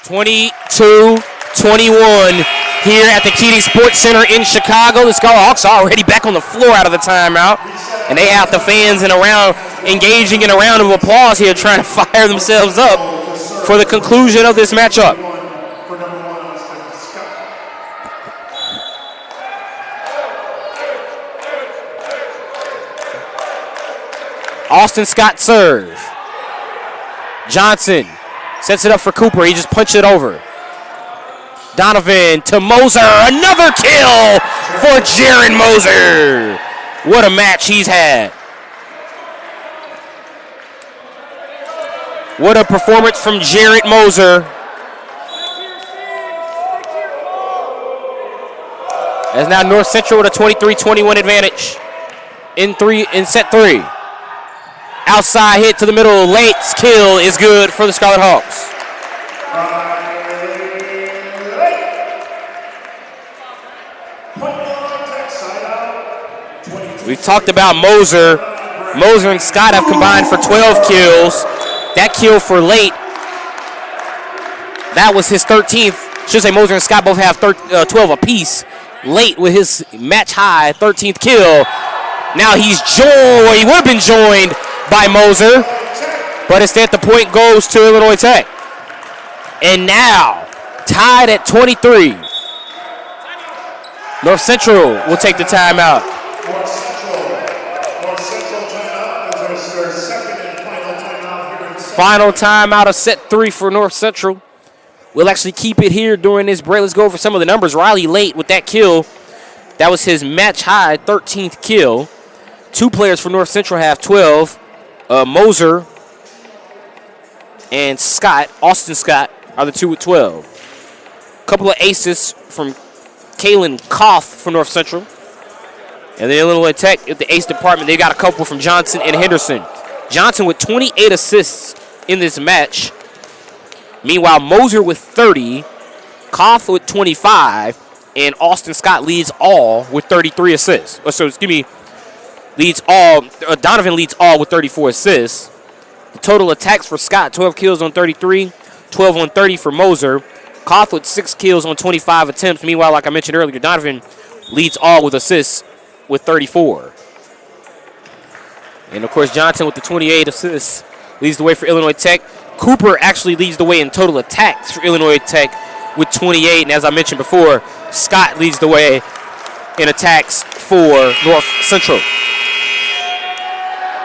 (22-21) here at the Keating Sports Center in Chicago. The Scarlet Hawks are already back on the floor out of the timeout, and they have the fans engaging in a round of applause here, trying to fire themselves up for the conclusion of this matchup. Austin Scott serve. Johnson sets it up for Cooper. He just punched it over. Donovan to Moser. Another kill for Jared Moser. What a match he's had. What a performance from Jared Moser. As now North Central with a 23-21 advantage in set 3. Outside hit to the middle. Late's kill is good for the Scarlet Hawks. We've talked about Moser. Moser and Scott have combined for 12 kills. That kill for Late, that was his 13th. Should say Moser and Scott both have 12 apiece. Late with his match high 13th kill. Now he would have been joined by Moser, but instead the point goes to Illinois Tech. And now, tied at 23. North Central will take the timeout. North Central timeout is their second and final timeout here in set. Final timeout of set 3 for North Central. We'll actually keep it here during this break. Let's go over some of the numbers. Riley Late with that kill. That was his match high 13th kill. 2 players for North Central have 12. Moser and Scott, Austin Scott, are the 2 with 12. Couple of aces from Kalen Koff for North Central. And then Illinois Tech, at the ace department, they got a couple from Johnson and Henderson. Johnson with 28 assists in this match. Meanwhile, Moser with 30, Koff with 25, and Austin Scott leads all with 33 assists. Donovan leads all with 34 assists. The total attacks for Scott, 12 kills on 33, 12 on 30 for Moser. Koff with 6 kills on 25 attempts. Meanwhile, like I mentioned earlier, Donovan leads all with assists with 34. And, of course, Johnson with the 28 assists leads the way for Illinois Tech. Cooper actually leads the way in total attacks for Illinois Tech with 28. And as I mentioned before, Scott leads the way in attacks for North Central.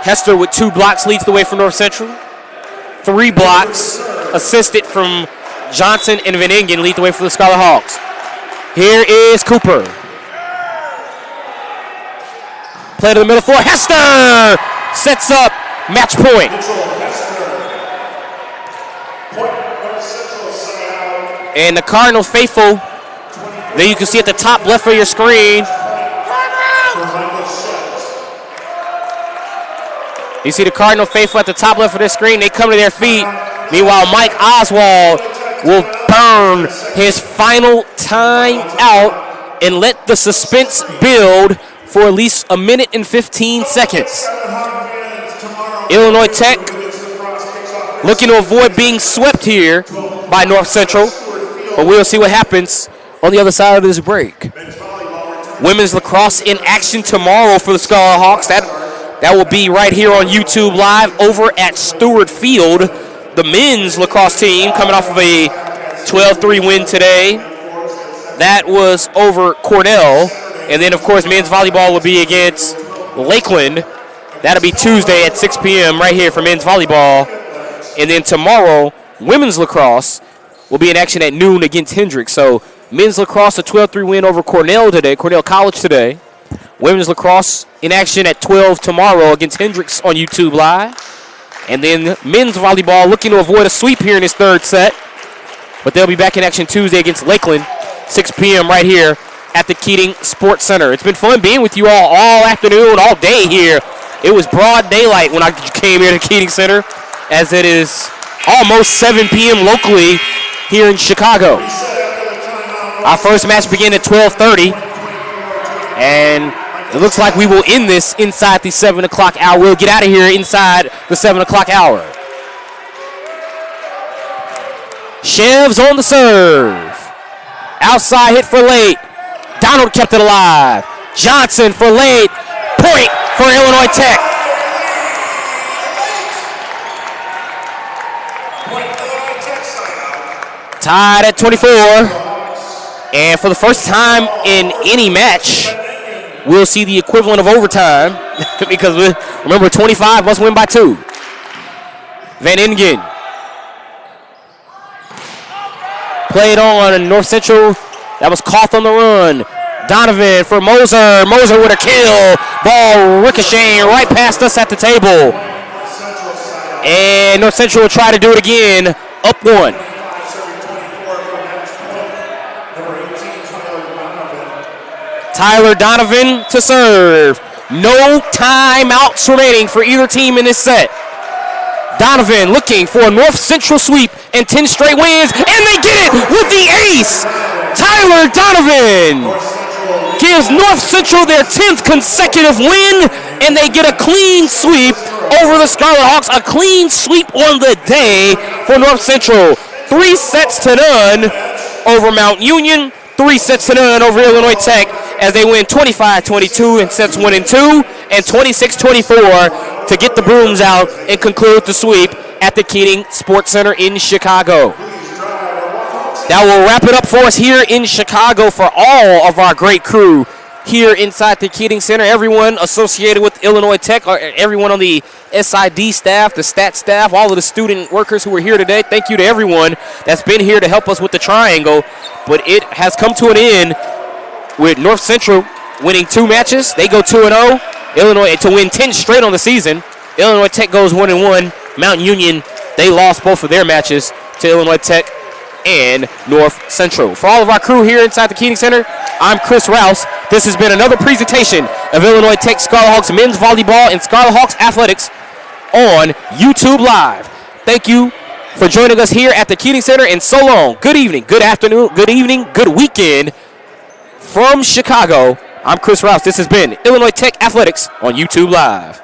Hester with 2 blocks leads the way for North Central. 3 blocks assisted from Johnson and Van Ingen lead the way for the Scarlet Hawks. Here is Cooper. Play to the middle for Hester. Sets up match point. And the Cardinal faithful, there you can see at the top left of your screen. You see the Cardinal faithful at the top left of their screen. They come to their feet. Meanwhile, Mike Oswald will burn his final time out and let the suspense build for at least a minute and 15 seconds. Illinois Tech looking to avoid being swept here by North Central, but we'll see what happens on the other side of this break. Women's lacrosse in action tomorrow for the Scarlet Hawks. That will be right here on YouTube Live over at Stewart Field. The men's lacrosse team coming off of a 12-3 win today. That was over Cornell. And then, of course, men's volleyball will be against Lakeland. That'll be Tuesday at 6 p.m. right here for men's volleyball. And then tomorrow, women's lacrosse will be in action at noon against Hendricks. So men's lacrosse, a 12-3 win over Cornell today, Cornell College today. Women's lacrosse in action at 12 tomorrow against Hendricks on YouTube Live. And then men's volleyball looking to avoid a sweep here in this third set. But they'll be back in action Tuesday against Lakeland, 6 p.m. right here at the Keating Sports Center. It's been fun being with you all afternoon, all day here. It was broad daylight when I came here to Keating Center, as it is almost 7 p.m. locally here in Chicago. Our first match began at 12:30, and it looks like we will end this inside the 7 o'clock hour. We'll get out of here inside the 7 o'clock hour. Chevs on the serve. Outside hit for Late. Donald kept it alive. Johnson for Late. Point for Illinois Tech. Tied at 24. And for the first time in any match, we'll see the equivalent of overtime because remember 25 must win by 2. Van Ingen. Played on North Central. That was Koff on the run. Donovan for Moser. Moser with a kill. Ball ricocheting right past us at the table. And North Central will try to do it again. Up 1. Tyler Donovan to serve. No timeouts remaining for either team in this set. Donovan looking for a North Central sweep and 10 straight wins, and they get it with the ace. Tyler Donovan gives North Central their 10th consecutive win, and they get a clean sweep over the Scarlet Hawks. A clean sweep on the day for North Central. 3 sets to none over Mount Union. 3 sets to none over Illinois Tech as they win 25-22 in sets 1 and 2 and 26-24 to get the brooms out and conclude the sweep at the Keating Sports Center in Chicago. That will wrap it up for us here in Chicago for all of our great crew here inside the Keating Center. Everyone associated with Illinois Tech, or everyone on the SID staff, the stat staff, all of the student workers who are here today. Thank you to everyone that's been here to help us with the triangle. But it has come to an end with North Central winning 2 matches. They go 2-0. Illinois to win 10 straight on the season. Illinois Tech goes 1-1. Mount Union, they lost both of their matches to Illinois Tech and North Central. For all of our crew here inside the Keating Center, I'm Chris Rouse. This has been another presentation of Illinois Tech Scarlet Hawks men's volleyball and Scarlet Hawks athletics on YouTube Live. Thank you for joining us here at the Keating Center, and so long. Good evening, good afternoon, good evening, good weekend from Chicago. I'm Chris Rouse. This has been Illinois Tech Athletics on YouTube Live.